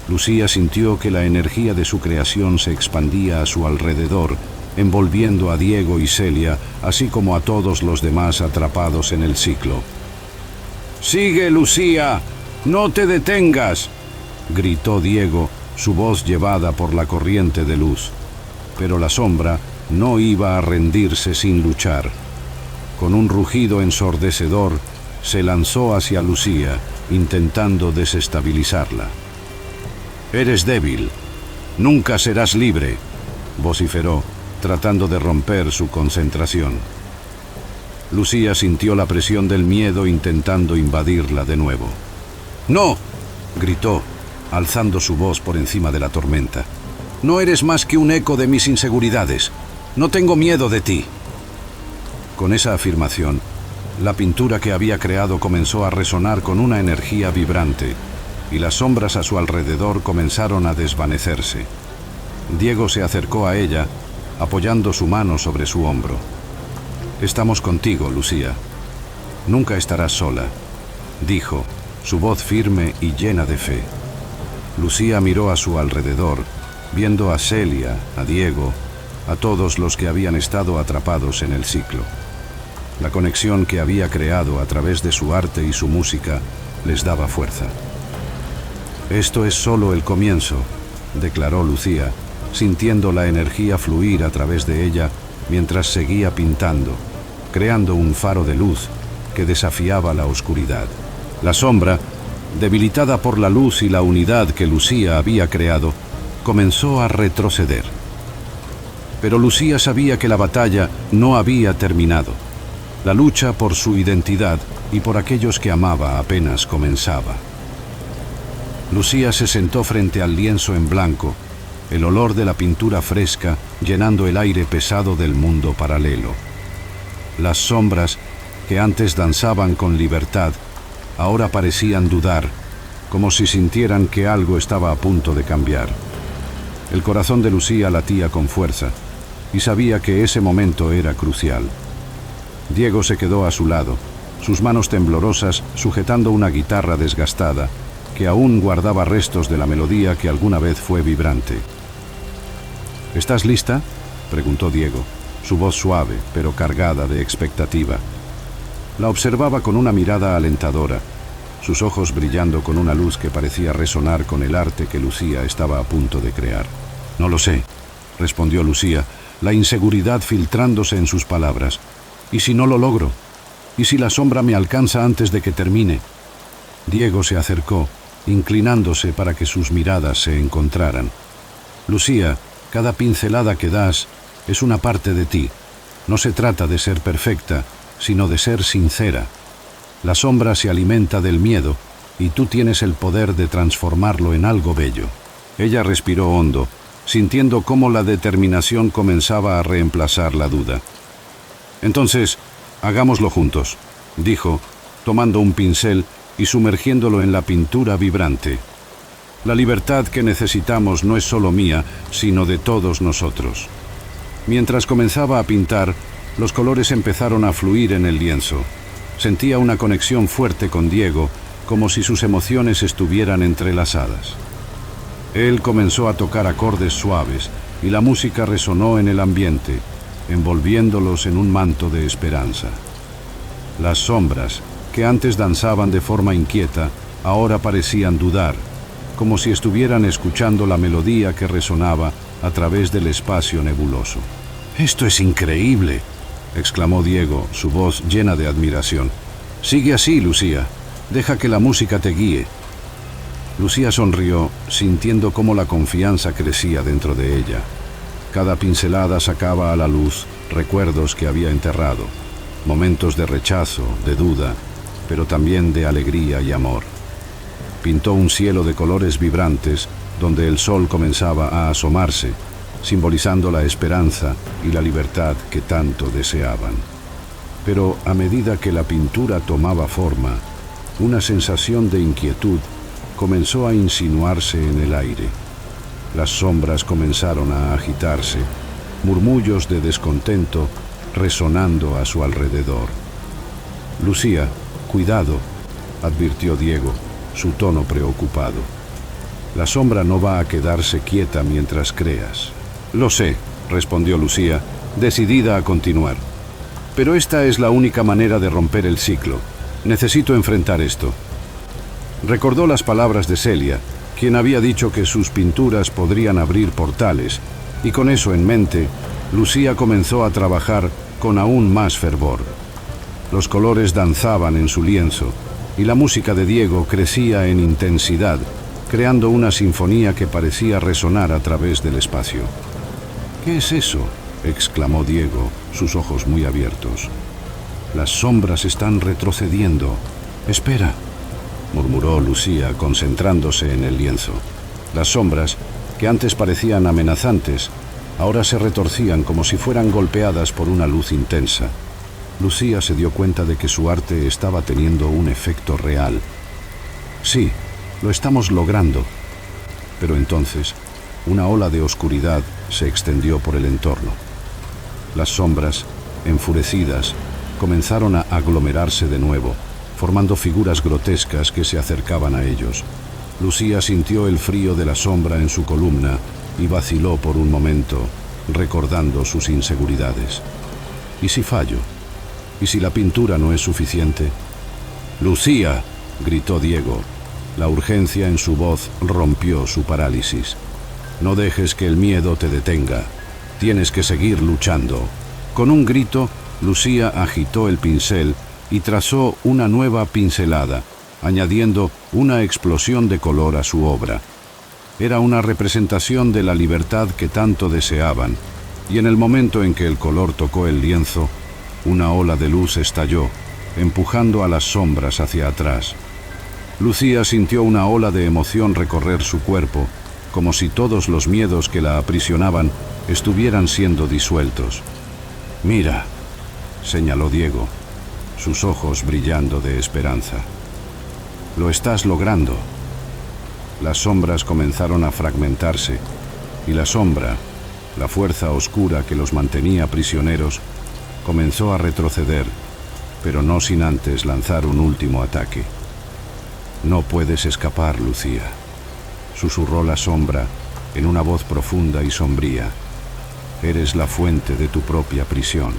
Lucía sintió que la energía de su creación se expandía a su alrededor, envolviendo a Diego y Celia, así como a todos los demás atrapados en el ciclo. «Sigue, Lucía, no te detengas», gritó Diego, su voz llevada por la corriente de luz. Pero la sombra no iba a rendirse sin luchar. Con un rugido ensordecedor, se lanzó hacia Lucía, intentando desestabilizarla. «Eres débil. Nunca serás libre», vociferó, tratando de romper su concentración. Lucía sintió la presión del miedo intentando invadirla de nuevo. «No», gritó, alzando su voz por encima de la tormenta. «No eres más que un eco de mis inseguridades. No tengo miedo de ti». Con esa afirmación, la pintura que había creado comenzó a resonar con una energía vibrante, y las sombras a su alrededor comenzaron a desvanecerse. Diego se acercó a ella, apoyando su mano sobre su hombro. «Estamos contigo, Lucía. Nunca estarás sola», dijo, su voz firme y llena de fe. Lucía miró a su alrededor, viendo a Celia, a Diego, a todos los que habían estado atrapados en el ciclo. La conexión que había creado a través de su arte y su música les daba fuerza. «Esto es solo el comienzo», declaró Lucía, sintiendo la energía fluir a través de ella mientras seguía pintando, creando un faro de luz que desafiaba la oscuridad. La sombra, debilitada por la luz y la unidad que Lucía había creado, comenzó a retroceder. Pero Lucía sabía que la batalla no había terminado. La lucha por su identidad y por aquellos que amaba apenas comenzaba. Lucía se sentó frente al lienzo en blanco, el olor de la pintura fresca llenando el aire pesado del mundo paralelo. Las sombras, que antes danzaban con libertad, ahora parecían dudar, como si sintieran que algo estaba a punto de cambiar. El corazón de Lucía latía con fuerza, y sabía que ese momento era crucial. Diego se quedó a su lado, sus manos temblorosas sujetando una guitarra desgastada, que aún guardaba restos de la melodía que alguna vez fue vibrante. ¿Estás lista?, preguntó Diego, su voz suave, pero cargada de expectativa. La observaba con una mirada alentadora, sus ojos brillando con una luz que parecía resonar con el arte que Lucía estaba a punto de crear. «No lo sé», respondió Lucía, la inseguridad filtrándose en sus palabras. «¿Y si no lo logro? ¿Y si la sombra me alcanza antes de que termine?» Diego se acercó, inclinándose para que sus miradas se encontraran. «Lucía, cada pincelada que das es una parte de ti. No se trata de ser perfecta, sino de ser sincera. La sombra se alimenta del miedo y tú tienes el poder de transformarlo en algo bello». Ella respiró hondo, sintiendo cómo la determinación comenzaba a reemplazar la duda. «Entonces, hagámoslo juntos», dijo, tomando un pincel y sumergiéndolo en la pintura vibrante. «La libertad que necesitamos no es solo mía, sino de todos nosotros». Mientras comenzaba a pintar, los colores empezaron a fluir en el lienzo. Sentía una conexión fuerte con Diego, como si sus emociones estuvieran entrelazadas. Él comenzó a tocar acordes suaves y la música resonó en el ambiente, envolviéndolos en un manto de esperanza. Las sombras, que antes danzaban de forma inquieta, ahora parecían dudar, como si estuvieran escuchando la melodía que resonaba a través del espacio nebuloso. «¡Esto es increíble!», exclamó Diego, su voz llena de admiración. «Sigue así, Lucía. Deja que la música te guíe». Lucía sonrió, sintiendo cómo la confianza crecía dentro de ella. Cada pincelada sacaba a la luz recuerdos que había enterrado, momentos de rechazo, de duda, pero también de alegría y amor. Pintó un cielo de colores vibrantes donde el sol comenzaba a asomarse, simbolizando la esperanza y la libertad que tanto deseaban. Pero a medida que la pintura tomaba forma, una sensación de inquietud comenzó a insinuarse en el aire. Las sombras comenzaron a agitarse, murmullos de descontento resonando a su alrededor. «Lucía, cuidado», advirtió Diego, su tono preocupado. «La sombra no va a quedarse quieta mientras creas». «Lo sé», respondió Lucía, decidida a continuar. «Pero esta es la única manera de romper el ciclo. Necesito enfrentar esto». Recordó las palabras de Celia, quien había dicho que sus pinturas podrían abrir portales, y con eso en mente, Lucía comenzó a trabajar con aún más fervor. Los colores danzaban en su lienzo, y la música de Diego crecía en intensidad, creando una sinfonía que parecía resonar a través del espacio. «¿Qué es eso?», exclamó Diego, sus ojos muy abiertos. «Las sombras están retrocediendo. Espera», murmuró Lucía, concentrándose en el lienzo. Las sombras, que antes parecían amenazantes, ahora se retorcían como si fueran golpeadas por una luz intensa. Lucía se dio cuenta de que su arte estaba teniendo un efecto real. «Sí, lo estamos logrando». Pero entonces, una ola de oscuridad se extendió por el entorno. Las sombras, enfurecidas, comenzaron a aglomerarse de nuevo, formando figuras grotescas que se acercaban a ellos. Lucía sintió el frío de la sombra en su columna y vaciló por un momento, recordando sus inseguridades. ¿Y si fallo? ¿Y si la pintura no es suficiente? «¡Lucía!», gritó Diego. La urgencia en su voz rompió su parálisis. «No dejes que el miedo te detenga. Tienes que seguir luchando». Con un grito, Lucía agitó el pincel y trazó una nueva pincelada, añadiendo una explosión de color a su obra. Era una representación de la libertad que tanto deseaban, y en el momento en que el color tocó el lienzo, una ola de luz estalló, empujando a las sombras hacia atrás. Lucía sintió una ola de emoción recorrer su cuerpo, como si todos los miedos que la aprisionaban estuvieran siendo disueltos. «Mira», señaló Diego, sus ojos brillando de esperanza. «Lo estás logrando». Las sombras comenzaron a fragmentarse, y la sombra, la fuerza oscura que los mantenía prisioneros, comenzó a retroceder, pero no sin antes lanzar un último ataque. «No puedes escapar, Lucía», susurró la sombra en una voz profunda y sombría. «Eres la fuente de tu propia prisión».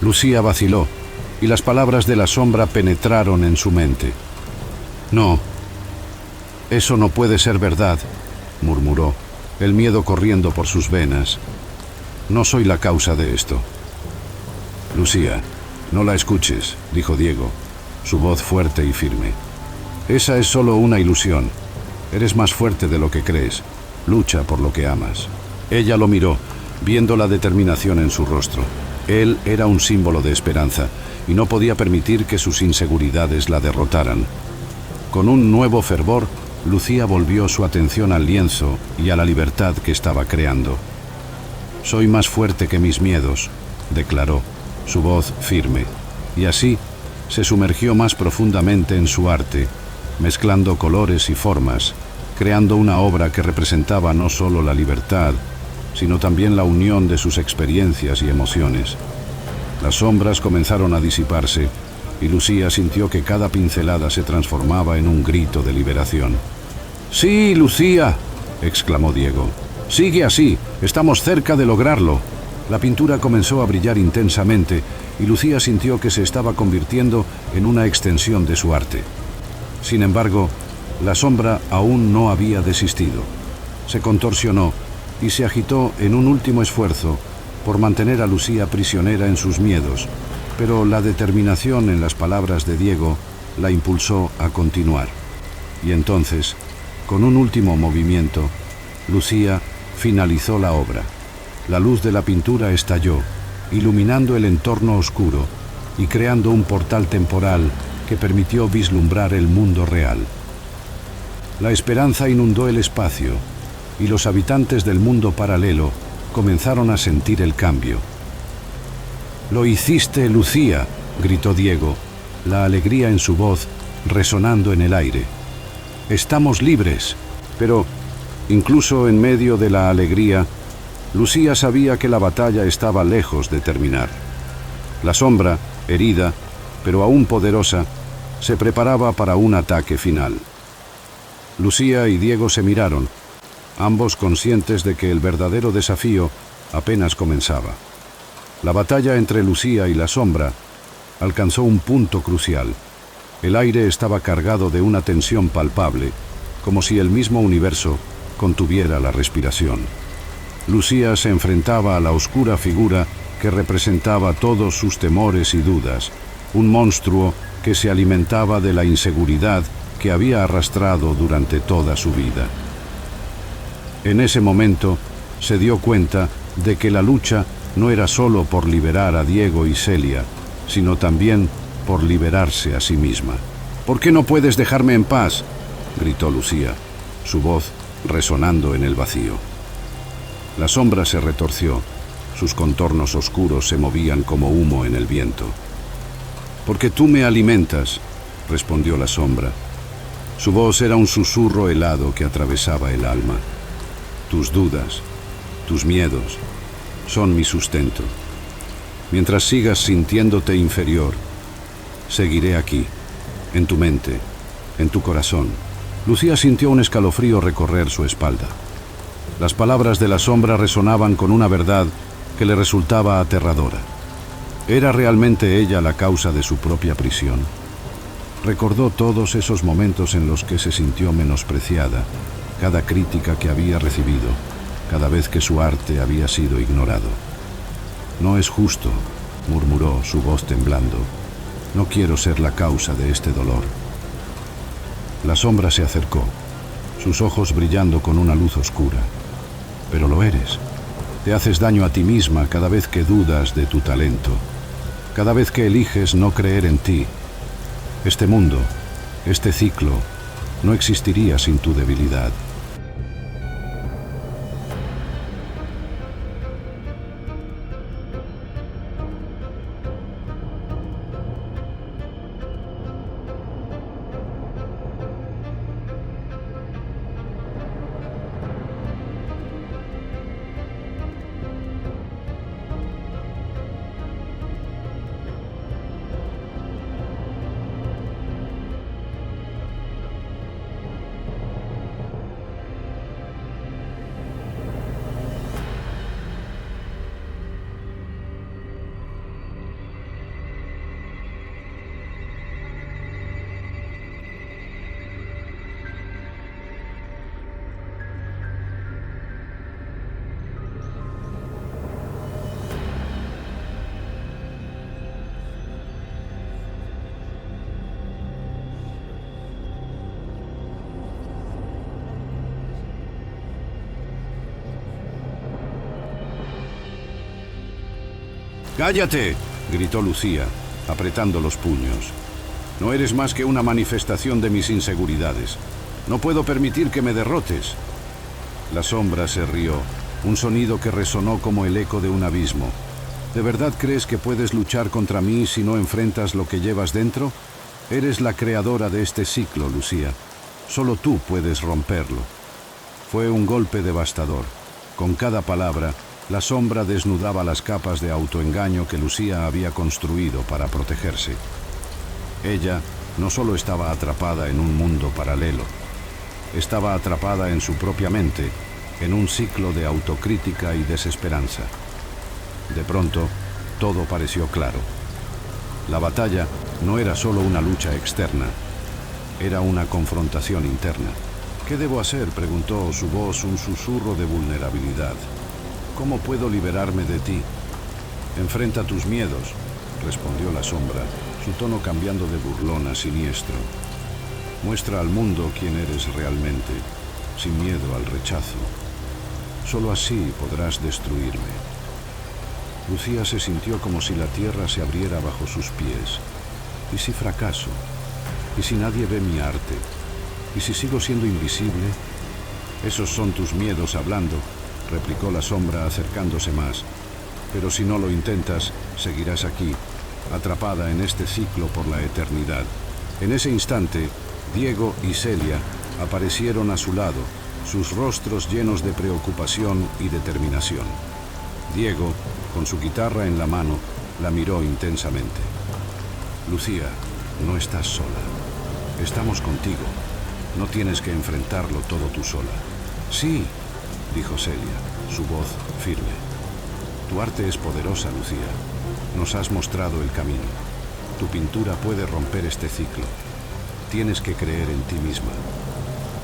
Lucía vaciló, y las palabras de la sombra penetraron en su mente. «No, eso no puede ser verdad», murmuró, el miedo corriendo por sus venas. «No soy la causa de esto». «Lucía, no la escuches», dijo Diego, su voz fuerte y firme. «Esa es solo una ilusión. Eres más fuerte de lo que crees. Lucha por lo que amas». Ella lo miró, viendo la determinación en su rostro. Él era un símbolo de esperanza, y no podía permitir que sus inseguridades la derrotaran. Con un nuevo fervor, Lucía volvió su atención al lienzo y a la libertad que estaba creando. «Soy más fuerte que mis miedos», declaró, su voz firme, y así se sumergió más profundamente en su arte, mezclando colores y formas, creando una obra que representaba no solo la libertad, sino también la unión de sus experiencias y emociones. Las sombras comenzaron a disiparse, y Lucía sintió que cada pincelada se transformaba en un grito de liberación. «Sí, Lucía», exclamó Diego. «Sigue así, estamos cerca de lograrlo». La pintura comenzó a brillar intensamente, y Lucía sintió que se estaba convirtiendo en una extensión de su arte. Sin embargo, la sombra aún no había desistido. Se contorsionó y se agitó en un último esfuerzo por mantener a Lucía prisionera en sus miedos, pero la determinación en las palabras de Diego la impulsó a continuar. Y entonces, con un último movimiento, Lucía finalizó la obra. La luz de la pintura estalló, iluminando el entorno oscuro y creando un portal temporal que permitió vislumbrar el mundo real. La esperanza inundó el espacio, y los habitantes del mundo paralelo comenzaron a sentir el cambio. «Lo hiciste, Lucía», gritó Diego, la alegría en su voz resonando en el aire. «Estamos libres». Pero, incluso en medio de la alegría, Lucía sabía que la batalla estaba lejos de terminar. La sombra, herida, pero aún poderosa, se preparaba para un ataque final. Lucía y Diego se miraron, ambos conscientes de que el verdadero desafío apenas comenzaba. La batalla entre Lucía y la sombra alcanzó un punto crucial. El aire estaba cargado de una tensión palpable, como si el mismo universo contuviera la respiración. Lucía se enfrentaba a la oscura figura que representaba todos sus temores y dudas, un monstruo que se alimentaba de la inseguridad que había arrastrado durante toda su vida. En ese momento se dio cuenta de que la lucha no era solo por liberar a Diego y Celia, sino también por liberarse a sí misma. «¿Por qué no puedes dejarme en paz?», gritó Lucía, su voz resonando en el vacío. La sombra se retorció, sus contornos oscuros se movían como humo en el viento. «Porque tú me alimentas», respondió la sombra. Su voz era un susurro helado que atravesaba el alma. «Tus dudas, tus miedos, son mi sustento. Mientras sigas sintiéndote inferior, seguiré aquí, en tu mente, en tu corazón». Lucía sintió un escalofrío recorrer su espalda. Las palabras de la sombra resonaban con una verdad que le resultaba aterradora. ¿Era realmente ella la causa de su propia prisión? Recordó todos esos momentos en los que se sintió menospreciada, cada crítica que había recibido, cada vez que su arte había sido ignorado. «No es justo», murmuró, su voz temblando. No quiero ser la causa de este dolor. La sombra se acercó, sus ojos brillando con una luz oscura. Pero lo eres. Te haces daño a ti misma cada vez que dudas de tu talento, cada vez que eliges no creer en ti. Este mundo, este ciclo, no existiría sin tu debilidad. ¡Cállate!, gritó Lucía, apretando los puños. No eres más que una manifestación de mis inseguridades. No puedo permitir que me derrotes. La sombra se rió, un sonido que resonó como el eco de un abismo. ¿De verdad crees que puedes luchar contra mí si no enfrentas lo que llevas dentro? Eres la creadora de este ciclo, Lucía. Solo tú puedes romperlo. Fue un golpe devastador. Con cada palabra, la sombra desnudaba las capas de autoengaño que Lucía había construido para protegerse. Ella no solo estaba atrapada en un mundo paralelo, estaba atrapada en su propia mente, en un ciclo de autocrítica y desesperanza. De pronto, todo pareció claro. La batalla no era solo una lucha externa, era una confrontación interna. ¿Qué debo hacer?, preguntó, su voz un susurro de vulnerabilidad. ¿Cómo puedo liberarme de ti? Enfrenta tus miedos, respondió la sombra, su tono cambiando de burlón a siniestro. Muestra al mundo quién eres realmente, sin miedo al rechazo. Solo así podrás destruirme. Lucía se sintió como si la tierra se abriera bajo sus pies. ¿Y si fracaso? ¿Y si nadie ve mi arte? ¿Y si sigo siendo invisible? Esos son tus miedos hablando, replicó la sombra acercándose más. Pero si no lo intentas, seguirás aquí, atrapada en este ciclo por la eternidad. En ese instante, Diego y Celia aparecieron a su lado, sus rostros llenos de preocupación y determinación. Diego, con su guitarra en la mano, la miró intensamente. Lucía, no estás sola. Estamos contigo. No tienes que enfrentarlo todo tú sola. Sí, dijo Celia, su voz firme. Tu arte es poderosa, Lucía. Nos has mostrado el camino. Tu pintura puede romper este ciclo. Tienes que creer en ti misma.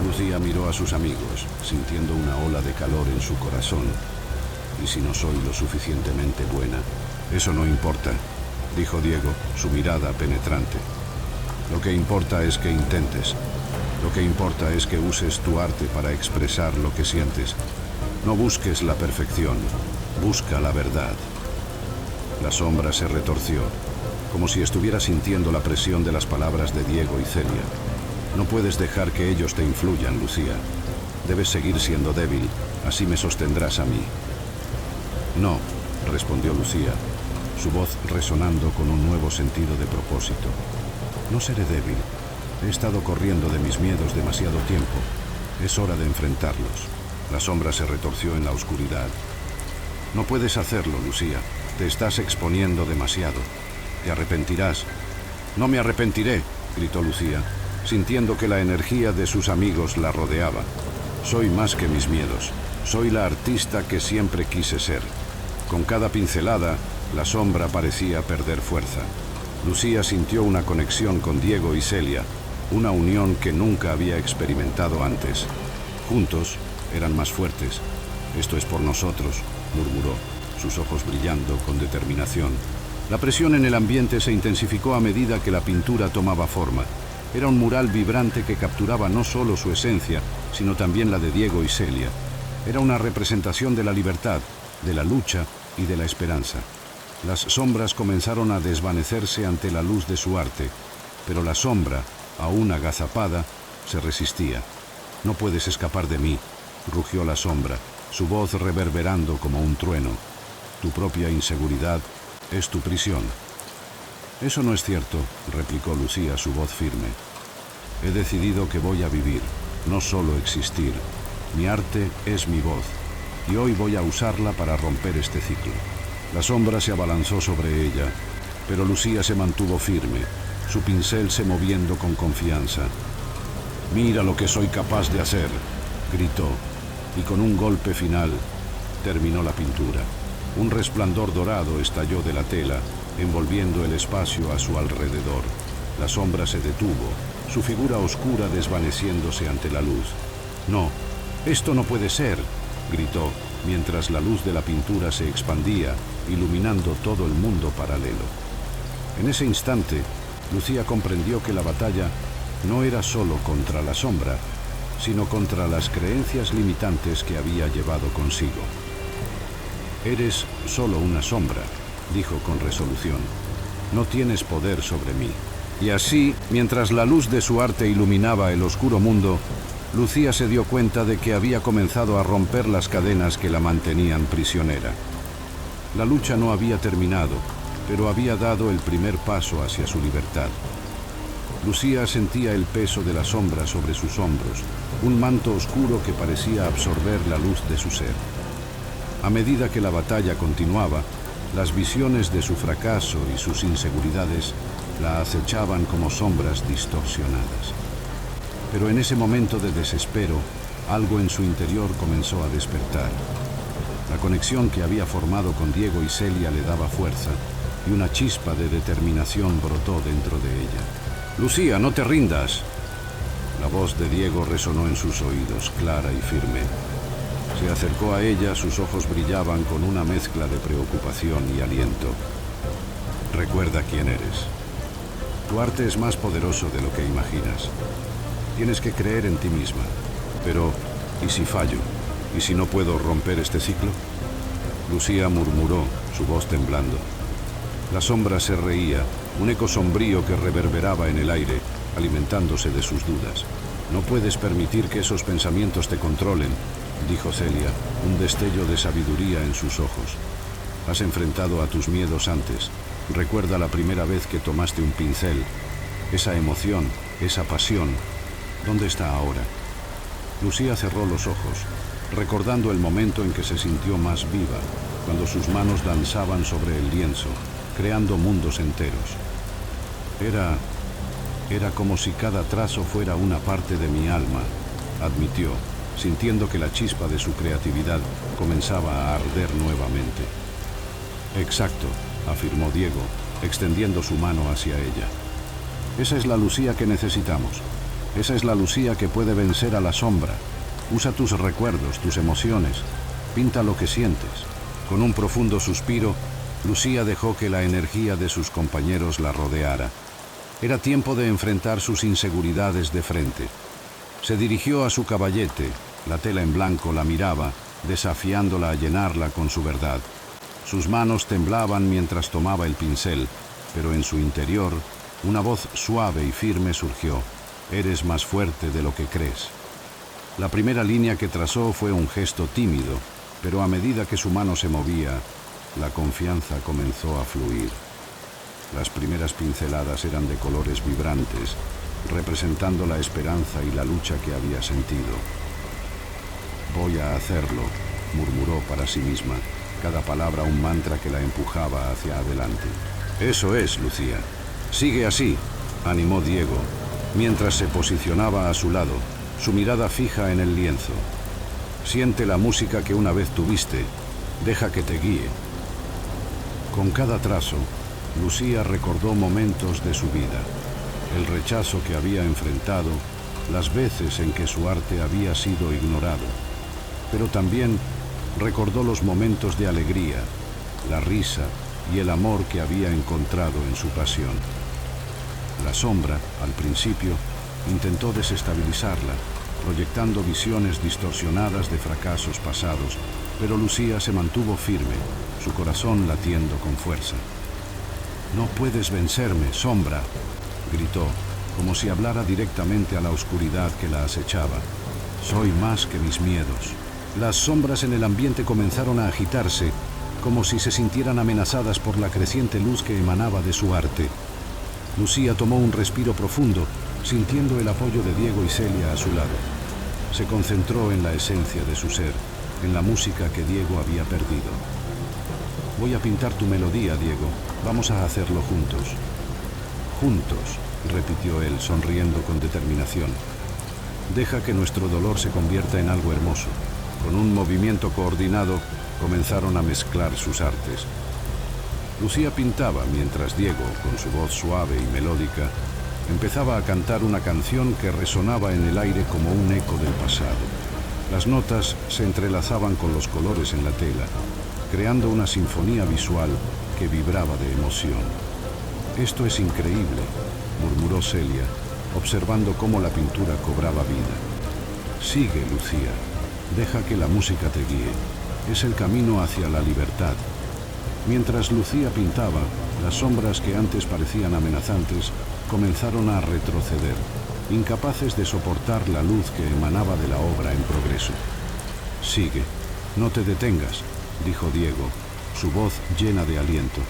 Lucía miró a sus amigos, sintiendo una ola de calor en su corazón. ¿Y si no soy lo suficientemente buena? Eso no importa, dijo Diego, su mirada penetrante. Lo que importa es que intentes. Lo que importa es que uses tu arte para expresar lo que sientes. No busques la perfección, busca la verdad. La sombra se retorció, como si estuviera sintiendo la presión de las palabras de Diego y Celia. No puedes dejar que ellos te influyan, Lucía. Debes seguir siendo débil, así me sostendrás a mí. No, respondió Lucía, su voz resonando con un nuevo sentido de propósito. No seré débil. He estado corriendo de mis miedos demasiado tiempo. Es hora de enfrentarlos. La sombra se retorció en la oscuridad. No puedes hacerlo, Lucía. Te estás exponiendo demasiado. Te arrepentirás. No me arrepentiré, gritó Lucía, sintiendo que la energía de sus amigos la rodeaba. Soy más que mis miedos. Soy la artista que siempre quise ser. Con cada pincelada, la sombra parecía perder fuerza. Lucía sintió una conexión con Diego y Celia, una unión que nunca había experimentado antes. Juntos eran más fuertes. Esto es por nosotros, murmuró, sus ojos brillando con determinación. La presión en el ambiente se intensificó a medida que la pintura tomaba forma. Era un mural vibrante que capturaba no solo su esencia, sino también la de Diego y Celia. Era una representación de la libertad, de la lucha y de la esperanza. Las sombras comenzaron a desvanecerse ante la luz de su arte, pero la sombra, aún agazapada, se resistía. «No puedes escapar de mí», rugió la sombra, su voz reverberando como un trueno. «Tu propia inseguridad es tu prisión». «Eso no es cierto», replicó Lucía, su voz firme. «He decidido que voy a vivir, no solo existir. Mi arte es mi voz, y hoy voy a usarla para romper este ciclo». La sombra se abalanzó sobre ella, pero Lucía se mantuvo firme, su pincel se moviendo con confianza. «Mira lo que soy capaz de hacer», gritó, y con un golpe final terminó la pintura. Un resplandor dorado estalló de la tela, envolviendo el espacio a su alrededor. La sombra se detuvo, su figura oscura desvaneciéndose ante la luz. «No, esto no puede ser», gritó, mientras la luz de la pintura se expandía, iluminando todo el mundo paralelo. En ese instante, Lucía comprendió que la batalla no era solo contra la sombra, sino contra las creencias limitantes que había llevado consigo. «Eres solo una sombra», dijo con resolución. «No tienes poder sobre mí». Y así, mientras la luz de su arte iluminaba el oscuro mundo, Lucía se dio cuenta de que había comenzado a romper las cadenas que la mantenían prisionera. La lucha no había terminado, pero había dado el primer paso hacia su libertad. Lucía sentía el peso de la sombra sobre sus hombros, un manto oscuro que parecía absorber la luz de su ser. A medida que la batalla continuaba, las visiones de su fracaso y sus inseguridades la acechaban como sombras distorsionadas. Pero en ese momento de desespero, algo en su interior comenzó a despertar. La conexión que había formado con Diego y Celia le daba fuerza, y una chispa de determinación brotó dentro de ella. «Lucía, no te rindas». La voz de Diego resonó en sus oídos, clara y firme. Se acercó a ella, sus ojos brillaban con una mezcla de preocupación y aliento. «Recuerda quién eres. Tu arte es más poderoso de lo que imaginas. Tienes que creer en ti misma. Pero, ¿y si fallo? ¿Y si no puedo romper este ciclo?». Lucía murmuró, su voz temblando. La sombra se reía, un eco sombrío que reverberaba en el aire, alimentándose de sus dudas. «No puedes permitir que esos pensamientos te controlen», dijo Celia, un destello de sabiduría en sus ojos. «Has enfrentado a tus miedos antes. Recuerda la primera vez que tomaste un pincel. Esa emoción, esa pasión, ¿dónde está ahora?». Lucía cerró los ojos, recordando el momento en que se sintió más viva, cuando sus manos danzaban sobre el lienzo, creando mundos enteros. Era como si cada trazo fuera una parte de mi alma, admitió, sintiendo que la chispa de su creatividad comenzaba a arder nuevamente. «Exacto», afirmó Diego, extendiendo su mano hacia ella. «Esa es la Lucía que necesitamos. Esa es la Lucía que puede vencer a la sombra. Usa tus recuerdos, tus emociones. Pinta lo que sientes». Con un profundo suspiro, Lucía dejó que la energía de sus compañeros la rodeara. Era tiempo de enfrentar sus inseguridades de frente. Se dirigió a su caballete, la tela en blanco la miraba, desafiándola a llenarla con su verdad. Sus manos temblaban mientras tomaba el pincel, pero en su interior, una voz suave y firme surgió. «Eres más fuerte de lo que crees». La primera línea que trazó fue un gesto tímido, pero a medida que su mano se movía, la confianza comenzó a fluir. Las primeras pinceladas eran de colores vibrantes, representando la esperanza y la lucha que había sentido. «Voy a hacerlo», murmuró para sí misma, cada palabra un mantra que la empujaba hacia adelante. «Eso es, Lucía. Sigue así», animó Diego, mientras se posicionaba a su lado, su mirada fija en el lienzo. «Siente la música que una vez tuviste. Deja que te guíe». Con cada trazo, Lucía recordó momentos de su vida, el rechazo que había enfrentado, las veces en que su arte había sido ignorado, pero también recordó los momentos de alegría, la risa y el amor que había encontrado en su pasión. La sombra, al principio, intentó desestabilizarla, proyectando visiones distorsionadas de fracasos pasados, pero Lucía se mantuvo firme, su corazón latiendo con fuerza. «No puedes vencerme, sombra», gritó, como si hablara directamente a la oscuridad que la acechaba. «Soy más que mis miedos». Las sombras en el ambiente comenzaron a agitarse, como si se sintieran amenazadas por la creciente luz que emanaba de su arte. Lucía tomó un respiro profundo, sintiendo el apoyo de Diego y Celia a su lado. Se concentró en la esencia de su ser, en la música que Diego había perdido. «Voy a pintar tu melodía, Diego. Vamos a hacerlo juntos». «Juntos», repitió él, sonriendo con determinación. «Deja que nuestro dolor se convierta en algo hermoso». Con un movimiento coordinado, comenzaron a mezclar sus artes. Lucía pintaba mientras Diego, con su voz suave y melódica, empezaba a cantar una canción que resonaba en el aire como un eco del pasado. Las notas se entrelazaban con los colores en la tela, creando una sinfonía visual que vibraba de emoción. «Esto es increíble», murmuró Celia, observando cómo la pintura cobraba vida. «Sigue, Lucía. Deja que la música te guíe. Es el camino hacia la libertad». Mientras Lucía pintaba, las sombras que antes parecían amenazantes comenzaron a retroceder, incapaces de soportar la luz que emanaba de la obra en progreso. «Sigue, no te detengas», dijo Diego, su voz llena de aliento.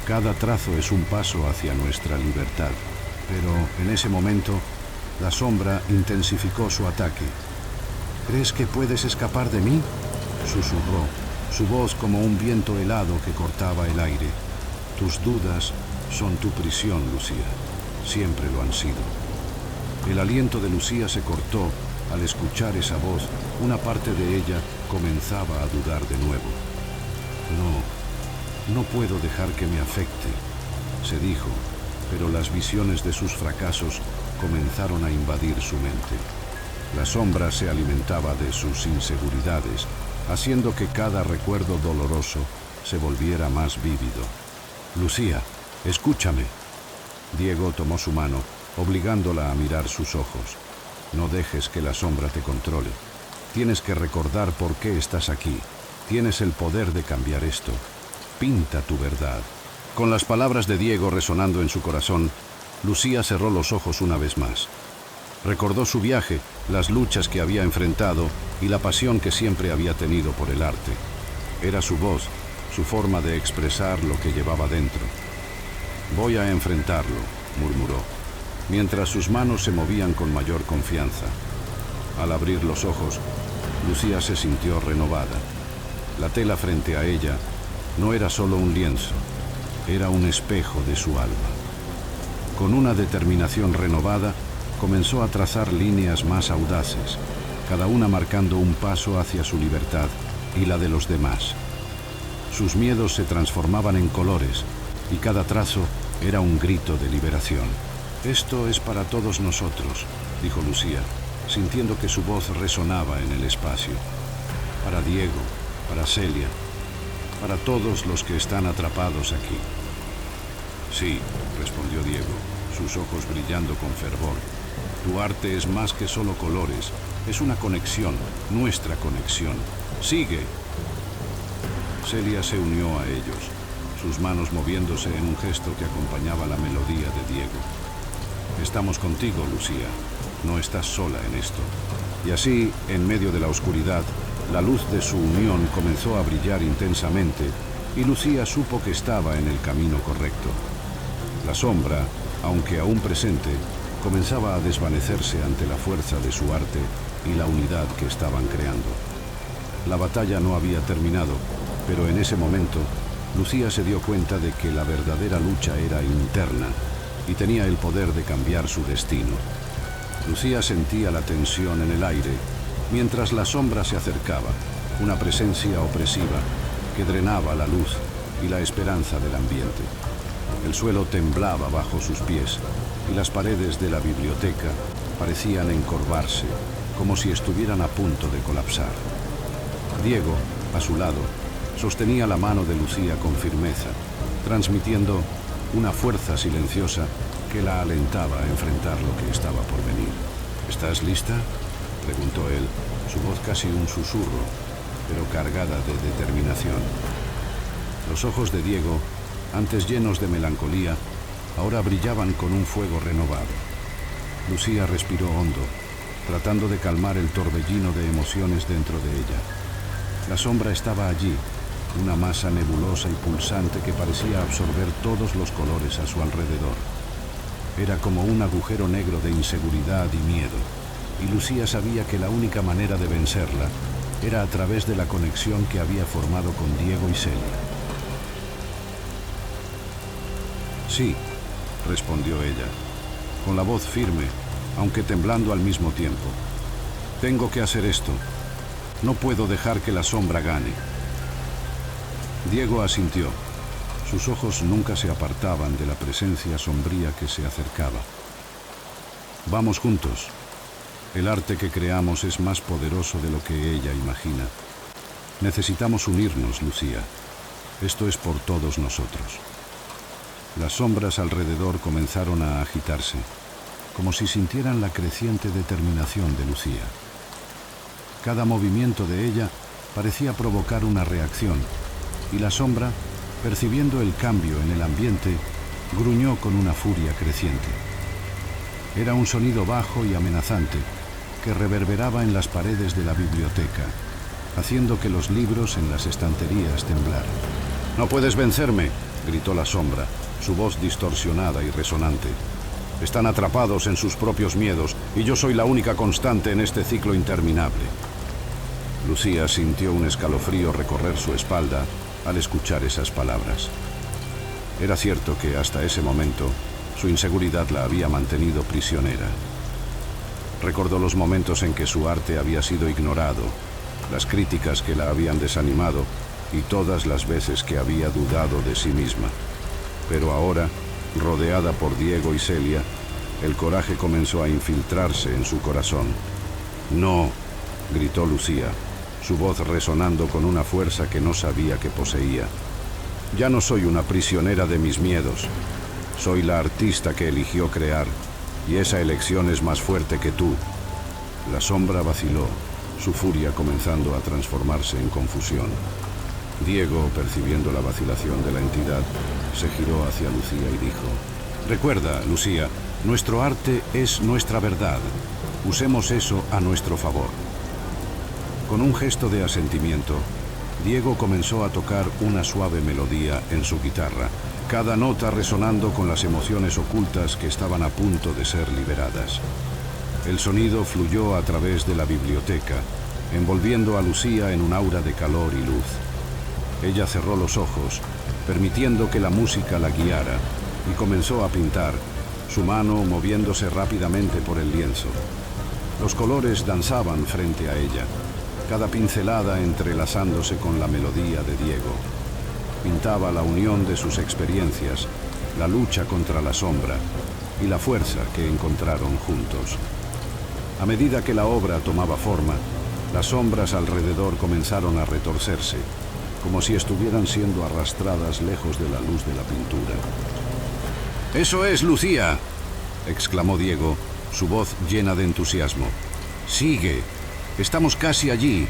«Cada trazo es un paso hacia nuestra libertad». Pero en ese momento, la sombra intensificó su ataque. «¿Crees que puedes escapar de mí?», susurró, su voz como un viento helado que cortaba el aire. «Tus dudas son tu prisión, Lucía. Siempre lo han sido». El aliento de Lucía se cortó al escuchar esa voz. Una parte de ella comenzaba a dudar de nuevo. No puedo dejar que me afecte», se dijo, pero las visiones de sus fracasos comenzaron a invadir su mente. La sombra se alimentaba de sus inseguridades, haciendo que cada recuerdo doloroso se volviera más vívido. «Lucía, escúchame». Diego tomó su mano, obligándola a mirar sus ojos. «No dejes que la sombra te controle. Tienes que recordar por qué estás aquí. Tienes el poder de cambiar esto. Pinta tu verdad». Con las palabras de Diego resonando en su corazón, Lucía cerró los ojos una vez más. Recordó su viaje, las luchas que había enfrentado y la pasión que siempre había tenido por el arte. Era su voz, su forma de expresar lo que llevaba dentro. «Voy a enfrentarlo», murmuró, mientras sus manos se movían con mayor confianza. Al abrir los ojos, Lucía se sintió renovada. La tela frente a ella no era solo un lienzo, era un espejo de su alma. Con una determinación renovada, comenzó a trazar líneas más audaces, cada una marcando un paso hacia su libertad y la de los demás. Sus miedos se transformaban en colores y cada trazo era un grito de liberación. «Esto es para todos nosotros», dijo Lucía, sintiendo que su voz resonaba en el espacio. «Para Diego, para Celia, para todos los que están atrapados aquí». «Sí», respondió Diego, sus ojos brillando con fervor. «Tu arte es más que solo colores, es una conexión, nuestra conexión. Sigue». Celia se unió a ellos, sus manos moviéndose en un gesto que acompañaba la melodía de Diego. «Estamos contigo, Lucía, no estás sola en esto». Y así, en medio de la oscuridad, la luz de su unión comenzó a brillar intensamente y Lucía supo que estaba en el camino correcto. La sombra, aunque aún presente, comenzaba a desvanecerse ante la fuerza de su arte y la unidad que estaban creando. La batalla no había terminado, pero en ese momento, Lucía se dio cuenta de que la verdadera lucha era interna y tenía el poder de cambiar su destino. Lucía sentía la tensión en el aire mientras la sombra se acercaba, una presencia opresiva que drenaba la luz y la esperanza del ambiente. El suelo temblaba bajo sus pies y las paredes de la biblioteca parecían encorvarse, como si estuvieran a punto de colapsar. Diego, a su lado, sostenía la mano de Lucía con firmeza, transmitiendo una fuerza silenciosa que la alentaba a enfrentar lo que estaba por venir. ¿Estás lista?, preguntó él, su voz casi un susurro, pero cargada de determinación. Los ojos de Diego, antes llenos de melancolía, ahora brillaban con un fuego renovado. Lucía respiró hondo, tratando de calmar el torbellino de emociones dentro de ella. La sombra estaba allí, una masa nebulosa y pulsante que parecía absorber todos los colores a su alrededor. Era como un agujero negro de inseguridad y miedo, y Lucía sabía que la única manera de vencerla era a través de la conexión que había formado con Diego y Celia. Sí, respondió ella, con la voz firme, aunque temblando al mismo tiempo. Tengo que hacer esto. No puedo dejar que la sombra gane. Diego asintió. Sus ojos nunca se apartaban de la presencia sombría que se acercaba. Vamos juntos. El arte que creamos es más poderoso de lo que ella imagina. Necesitamos unirnos, Lucía. Esto es por todos nosotros. Las sombras alrededor comenzaron a agitarse, como si sintieran la creciente determinación de Lucía. Cada movimiento de ella parecía provocar una reacción, y la sombra, percibiendo el cambio en el ambiente, gruñó con una furia creciente. Era un sonido bajo y amenazante que reverberaba en las paredes de la biblioteca, haciendo que los libros en las estanterías temblaran. «¡No puedes vencerme!», gritó la sombra, su voz distorsionada y resonante. «Están atrapados en sus propios miedos y yo soy la única constante en este ciclo interminable». Lucía sintió un escalofrío recorrer su espalda al escuchar esas palabras. Era cierto que hasta ese momento su inseguridad la había mantenido prisionera. Recordó los momentos en que su arte había sido ignorado, las críticas que la habían desanimado y todas las veces que había dudado de sí misma. Pero ahora, rodeada por Diego y Celia, el coraje comenzó a infiltrarse en su corazón. «No», gritó Lucía, su voz resonando con una fuerza que no sabía que poseía. «Ya no soy una prisionera de mis miedos. Soy la artista que eligió crear, y esa elección es más fuerte que tú». La sombra vaciló, su furia comenzando a transformarse en confusión. Diego, percibiendo la vacilación de la entidad, se giró hacia Lucía y dijo: «Recuerda, Lucía, nuestro arte es nuestra verdad. Usemos eso a nuestro favor». Con un gesto de asentimiento, Diego comenzó a tocar una suave melodía en su guitarra, cada nota resonando con las emociones ocultas que estaban a punto de ser liberadas. El sonido fluyó a través de la biblioteca, envolviendo a Lucía en un aura de calor y luz. Ella cerró los ojos, permitiendo que la música la guiara, y comenzó a pintar, su mano moviéndose rápidamente por el lienzo. Los colores danzaban frente a ella, cada pincelada entrelazándose con la melodía de Diego. Pintaba la unión de sus experiencias, la lucha contra la sombra y la fuerza que encontraron juntos. A medida que la obra tomaba forma, las sombras alrededor comenzaron a retorcerse, como si estuvieran siendo arrastradas lejos de la luz de la pintura. «¡Eso es, Lucía!», exclamó Diego, su voz llena de entusiasmo. «Sigue, estamos casi allí».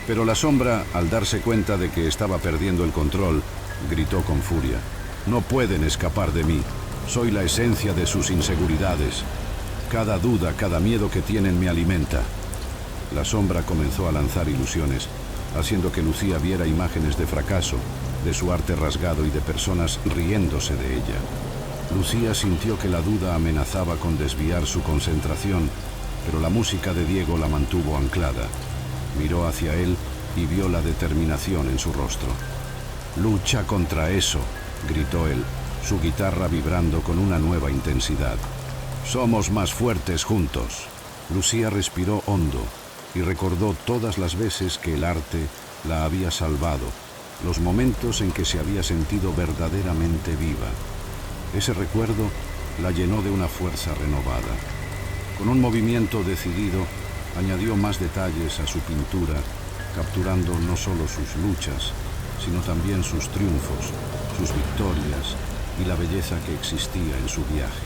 Pero la sombra, al darse cuenta de que estaba perdiendo el control, gritó con furia: «No pueden escapar de mí, soy la esencia de sus inseguridades. Cada duda, cada miedo que tienen me alimenta». La sombra comenzó a lanzar ilusiones, haciendo que Lucía viera imágenes de fracaso, de su arte rasgado y de personas riéndose de ella. Lucía sintió que la duda amenazaba con desviar su concentración, pero la música de Diego la mantuvo anclada. Miró hacia él y vio la determinación en su rostro. «Lucha contra eso», gritó él, su guitarra vibrando con una nueva intensidad. «Somos más fuertes juntos». Lucía respiró hondo y recordó todas las veces que el arte la había salvado, los momentos en que se había sentido verdaderamente viva. Ese recuerdo la llenó de una fuerza renovada. Con un movimiento decidido, añadió más detalles a su pintura, capturando no solo sus luchas, sino también sus triunfos, sus victorias y la belleza que existía en su viaje.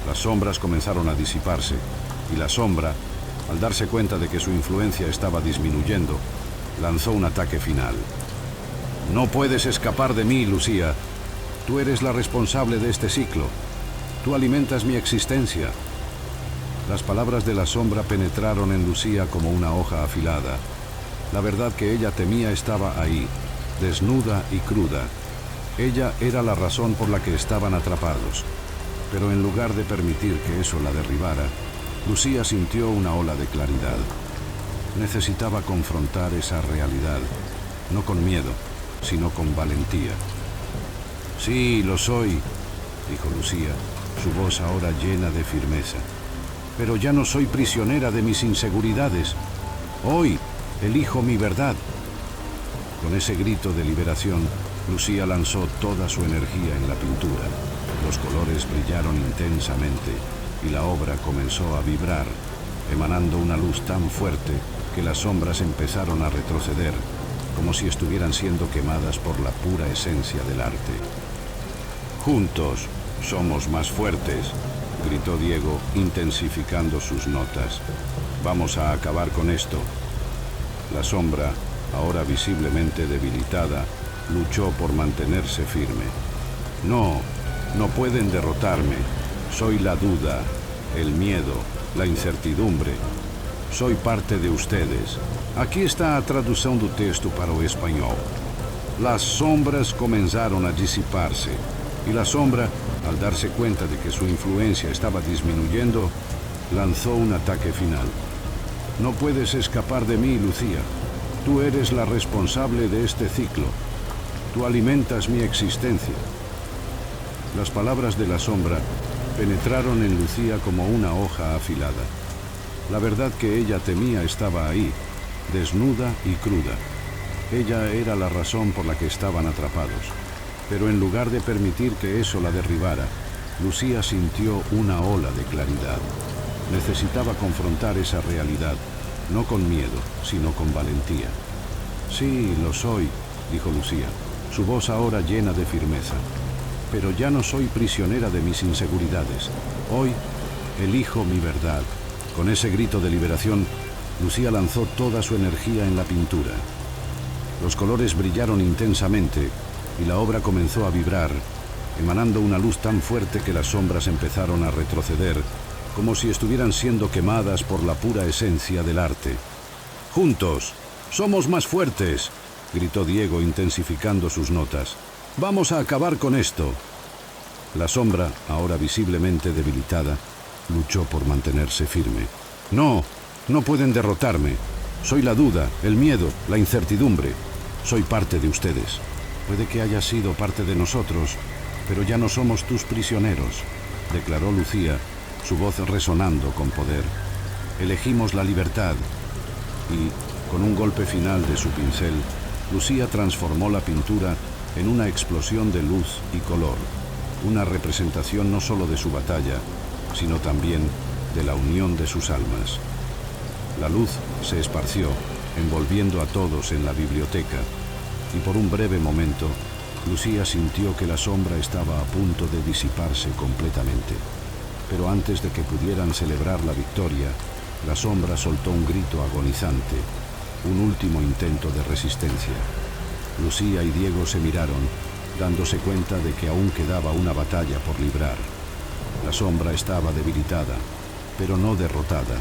Las sombras comenzaron a disiparse y la sombra, al darse cuenta de que su influencia estaba disminuyendo, lanzó un ataque final. No puedes escapar de mí, Lucía. Tú eres la responsable de este ciclo. Tú alimentas mi existencia. Las palabras de la sombra penetraron en Lucía como una hoja afilada. La verdad que ella temía estaba ahí, desnuda y cruda. Ella era la razón por la que estaban atrapados. Pero en lugar de permitir que eso la derribara, Lucía sintió una ola de claridad. Necesitaba confrontar esa realidad, no con miedo, sino con valentía. Sí, lo soy, dijo Lucía, su voz ahora llena de firmeza. Pero ya no soy prisionera de mis inseguridades. Hoy elijo mi verdad. Con ese grito de liberación, Lucía lanzó toda su energía en la pintura. Los colores brillaron intensamente y la obra comenzó a vibrar, emanando una luz tan fuerte que las sombras empezaron a retroceder, como si estuvieran siendo quemadas por la pura esencia del arte. Juntos somos más fuertes, gritó Diego, intensificando sus notas. Vamos a acabar con esto. La sombra, ahora visiblemente debilitada, luchó por mantenerse firme. No pueden derrotarme. Soy la duda, el miedo, la incertidumbre. Soy parte de ustedes. Aqui está a tradução do texto para o espanhol. Las sombras comenzaron a disiparse y la sombra, al darse cuenta de que su influencia estaba disminuyendo, lanzó un ataque final. No puedes escapar de mí, Lucía. Tú eres la responsable de este ciclo. Tú alimentas mi existencia. Las palabras de la sombra penetraron en Lucía como una hoja afilada. La verdad que ella temía estaba ahí, desnuda y cruda. Ella era la razón por la que estaban atrapados. Pero en lugar de permitir que eso la derribara, Lucía sintió una ola de claridad. Necesitaba confrontar esa realidad, no con miedo, sino con valentía. Sí, lo soy, dijo Lucía, su voz ahora llena de firmeza. Pero ya no soy prisionera de mis inseguridades. Hoy elijo mi verdad. Con ese grito de liberación, Lucía lanzó toda su energía en la pintura. Los colores brillaron intensamente y la obra comenzó a vibrar, emanando una luz tan fuerte que las sombras empezaron a retroceder, como si estuvieran siendo quemadas por la pura esencia del arte. ¡Juntos! ¡Somos más fuertes!, gritó Diego, intensificando sus notas. ¡Vamos a acabar con esto! La sombra, ahora visiblemente debilitada, luchó por mantenerse firme. No pueden derrotarme. Soy la duda, el miedo, la incertidumbre. Soy parte de ustedes. Puede que haya sido parte de nosotros, pero ya no somos tus prisioneros, declaró Lucía, su voz resonando con poder. Elegimos la libertad. Y, con un golpe final de su pincel, Lucía transformó la pintura en una explosión de luz y color, una representación no solo de su batalla, sino también de la unión de sus almas. La luz se esparció, envolviendo a todos en la biblioteca, y por un breve momento, Lucía sintió que la sombra estaba a punto de disiparse completamente. Pero antes de que pudieran celebrar la victoria, la sombra soltó un grito agonizante, un último intento de resistencia. Lucía y Diego se miraron, dándose cuenta de que aún quedaba una batalla por librar. La sombra estaba debilitada, pero no derrotada,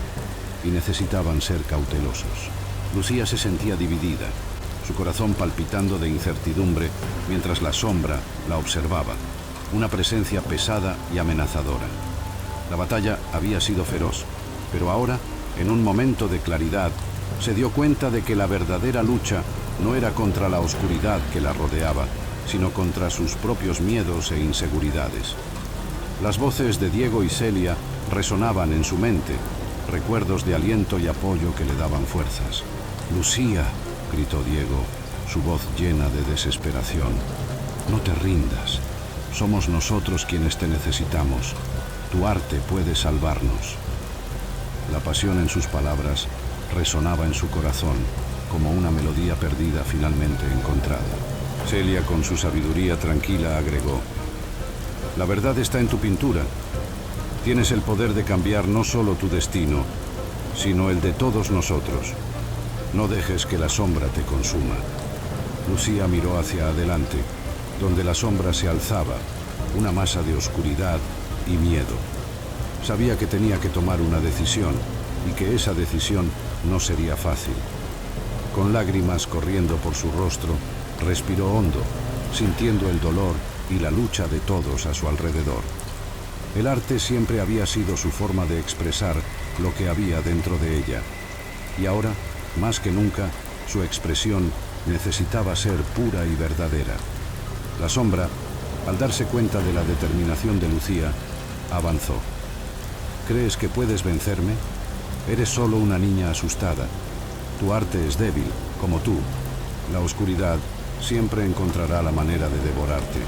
y necesitaban ser cautelosos. Lucía se sentía dividida, su corazón palpitando de incertidumbre, mientras la sombra la observaba, una presencia pesada y amenazadora. La batalla había sido feroz, pero ahora, en un momento de claridad, se dio cuenta de que la verdadera lucha no era contra la oscuridad que la rodeaba, sino contra sus propios miedos e inseguridades. Las voces de Diego y Celia resonaban en su mente, recuerdos de aliento y apoyo que le daban fuerzas. «Lucía», gritó Diego, su voz llena de desesperación, «no te rindas. Somos nosotros quienes te necesitamos. Tu arte puede salvarnos». La pasión en sus palabras resonaba en su corazón como una melodía perdida finalmente encontrada. Celia, con su sabiduría tranquila, agregó: la verdad está en tu pintura. Tienes el poder de cambiar no solo tu destino, sino el de todos nosotros. No dejes que la sombra te consuma. Lucía miró hacia adelante, donde la sombra se alzaba, una masa de oscuridad y miedo. Sabía que tenía que tomar una decisión y que esa decisión no sería fácil. Con lágrimas corriendo por su rostro, respiró hondo, sintiendo el dolor y la lucha de todos a su alrededor. El arte siempre había sido su forma de expresar lo que había dentro de ella, y ahora, más que nunca, su expresión necesitaba ser pura y verdadera. La sombra, al darse cuenta de la determinación de Lucía, avanzó. ¿Crees que puedes vencerme? Eres solo una niña asustada. Tu arte es débil, como tú. La oscuridad siempre encontrará la manera de devorarte.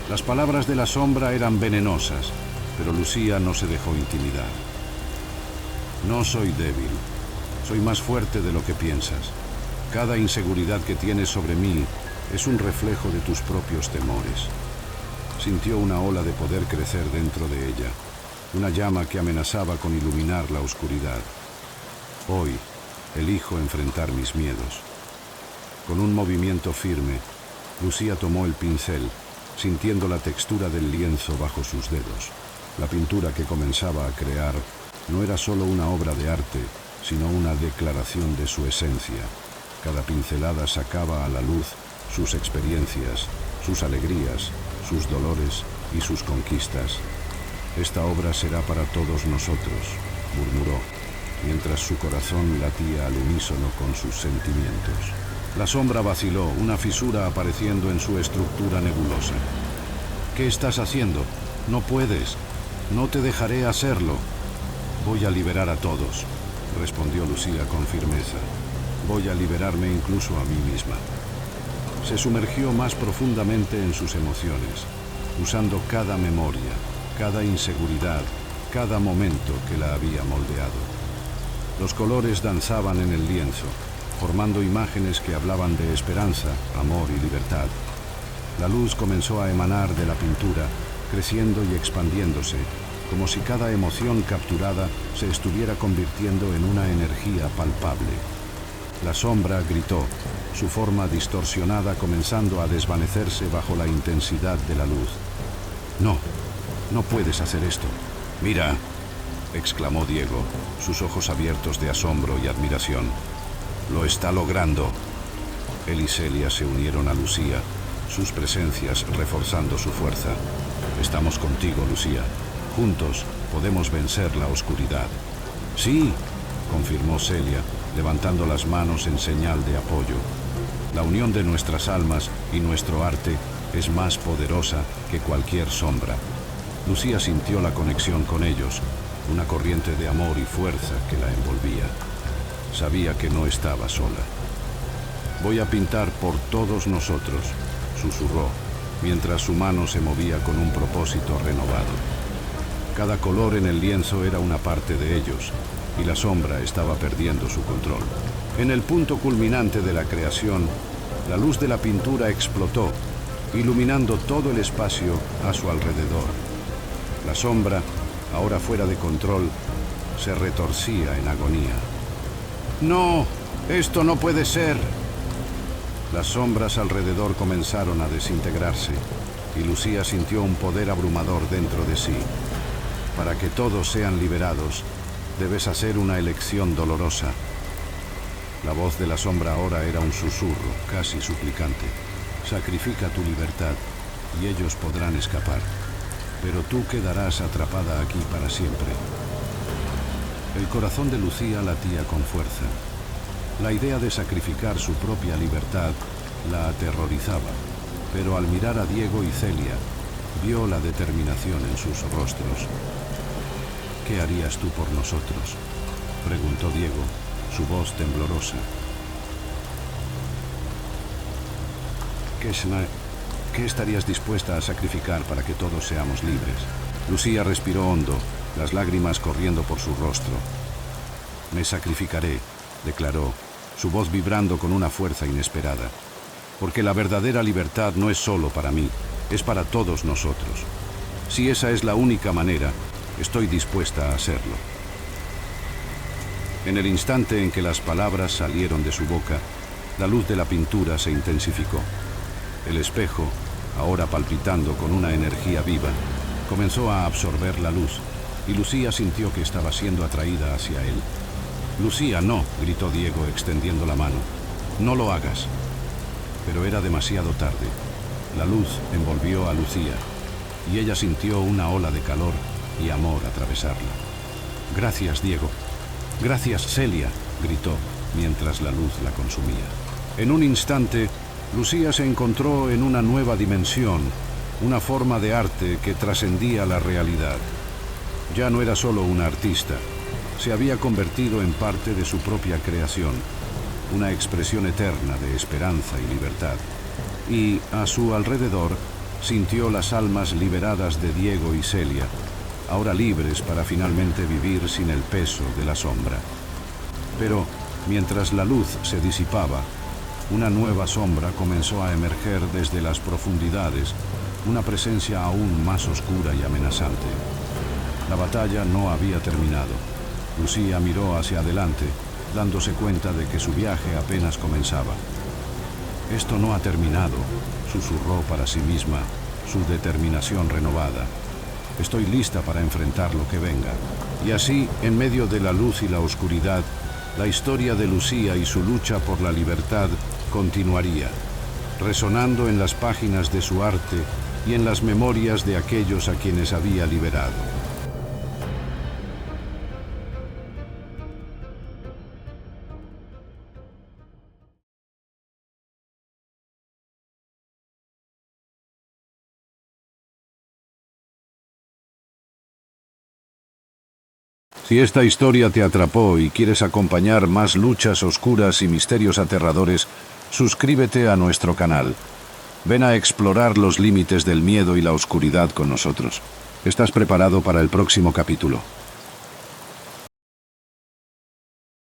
Las palabras de la sombra eran venenosas, pero Lucía no se dejó intimidar. No soy débil. Soy más fuerte de lo que piensas. Cada inseguridad que tienes sobre mí es un reflejo de tus propios temores. Sintió una ola de poder crecer dentro de ella, una llama que amenazaba con iluminar la oscuridad. Hoy, elijo enfrentar mis miedos. Con un movimiento firme, Lucía tomó el pincel, sintiendo la textura del lienzo bajo sus dedos. La pintura que comenzaba a crear no era solo una obra de arte, sino una declaración de su esencia. Cada pincelada sacaba a la luz sus experiencias, sus alegrías, sus dolores y sus conquistas. Esta obra será para todos nosotros, murmuró, mientras su corazón latía al unísono con sus sentimientos. La sombra vaciló, una fisura apareciendo en su estructura nebulosa. ¿Qué estás haciendo? No puedes. No te dejaré hacerlo. Voy a liberar a todos, respondió Lucía con firmeza. Voy a liberarme incluso a mí misma. Se sumergió más profundamente en sus emociones, usando cada memoria, cada inseguridad, cada momento que la había moldeado. Los colores danzaban en el lienzo, formando imágenes que hablaban de esperanza, amor y libertad. La luz comenzó a emanar de la pintura, creciendo y expandiéndose, como si cada emoción capturada se estuviera convirtiendo en una energía palpable. La sombra gritó, su forma distorsionada comenzando a desvanecerse bajo la intensidad de la luz. No, no puedes hacer esto. Mira, exclamó Diego, sus ojos abiertos de asombro y admiración. Lo está logrando. Él y Celia se unieron a Lucía, sus presencias reforzando su fuerza. Estamos contigo, Lucía. Juntos podemos vencer la oscuridad. Sí, confirmó Celia, levantando las manos en señal de apoyo. La unión de nuestras almas y nuestro arte es más poderosa que cualquier sombra. Lucía sintió la conexión con ellos, una corriente de amor y fuerza que la envolvía. Sabía que no estaba sola. Voy a pintar por todos nosotros, susurró, mientras su mano se movía con un propósito renovado. Cada color en el lienzo era una parte de ellos, y la sombra estaba perdiendo su control. En el punto culminante de la creación, la luz de la pintura explotó, iluminando todo el espacio a su alrededor. La sombra, ahora fuera de control, se retorcía en agonía. ¡No! ¡Esto no puede ser! Las sombras alrededor comenzaron a desintegrarse, y Lucía sintió un poder abrumador dentro de sí. Para que todos sean liberados, debes hacer una elección dolorosa. La voz de la sombra ahora era un susurro, casi suplicante. Sacrifica tu libertad, y ellos podrán escapar. Pero tú quedarás atrapada aquí para siempre. El corazón de Lucía latía con fuerza. La idea de sacrificar su propia libertad la aterrorizaba, pero al mirar a Diego y Celia, vio la determinación en sus rostros. ¿Qué harías tú por nosotros?, preguntó Diego, su voz temblorosa. ¿Qué estarías dispuesta a sacrificar para que todos seamos libres? Lucía respiró hondo, las lágrimas corriendo por su rostro. Me sacrificaré, declaró, su voz vibrando con una fuerza inesperada. porque la verdadera libertad no es solo para mí, es para todos nosotros. Si esa es la única manera, estoy dispuesta a hacerlo. En el instante en que las palabras salieron de su boca, la luz de la pintura se intensificó. El espejo, ahora palpitando con una energía viva, comenzó a absorber la luz, y Lucía sintió que estaba siendo atraída hacia él. «Lucía, no», gritó Diego extendiendo la mano. «No lo hagas». Pero era demasiado tarde. La luz envolvió a Lucía, y ella sintió una ola de calor y amor atravesarla. «Gracias, Diego». «Gracias, Celia», gritó, mientras la luz la consumía. En un instante, Lucía se encontró en una nueva dimensión, una forma de arte que trascendía la realidad. Ya no era solo una artista, se había convertido en parte de su propia creación, una expresión eterna de esperanza y libertad. Y, a su alrededor, sintió las almas liberadas de Diego y Celia, ahora libres para finalmente vivir sin el peso de la sombra. Pero, mientras la luz se disipaba, una nueva sombra comenzó a emerger desde las profundidades, una presencia aún más oscura y amenazante. La batalla no había terminado. Lucía miró hacia adelante, dándose cuenta de que su viaje apenas comenzaba. «Esto no ha terminado», susurró para sí misma, su determinación renovada. «Estoy lista para enfrentar lo que venga». Y así, en medio de la luz y la oscuridad, la historia de Lucía y su lucha por la libertad continuaría, resonando en las páginas de su arte y en las memorias de aquellos a quienes había liberado. Si esta historia te atrapó y quieres acompañar más luchas oscuras y misterios aterradores, suscríbete a nuestro canal. Ven a explorar los límites del miedo y la oscuridad con nosotros. ¿Estás preparado para el próximo capítulo?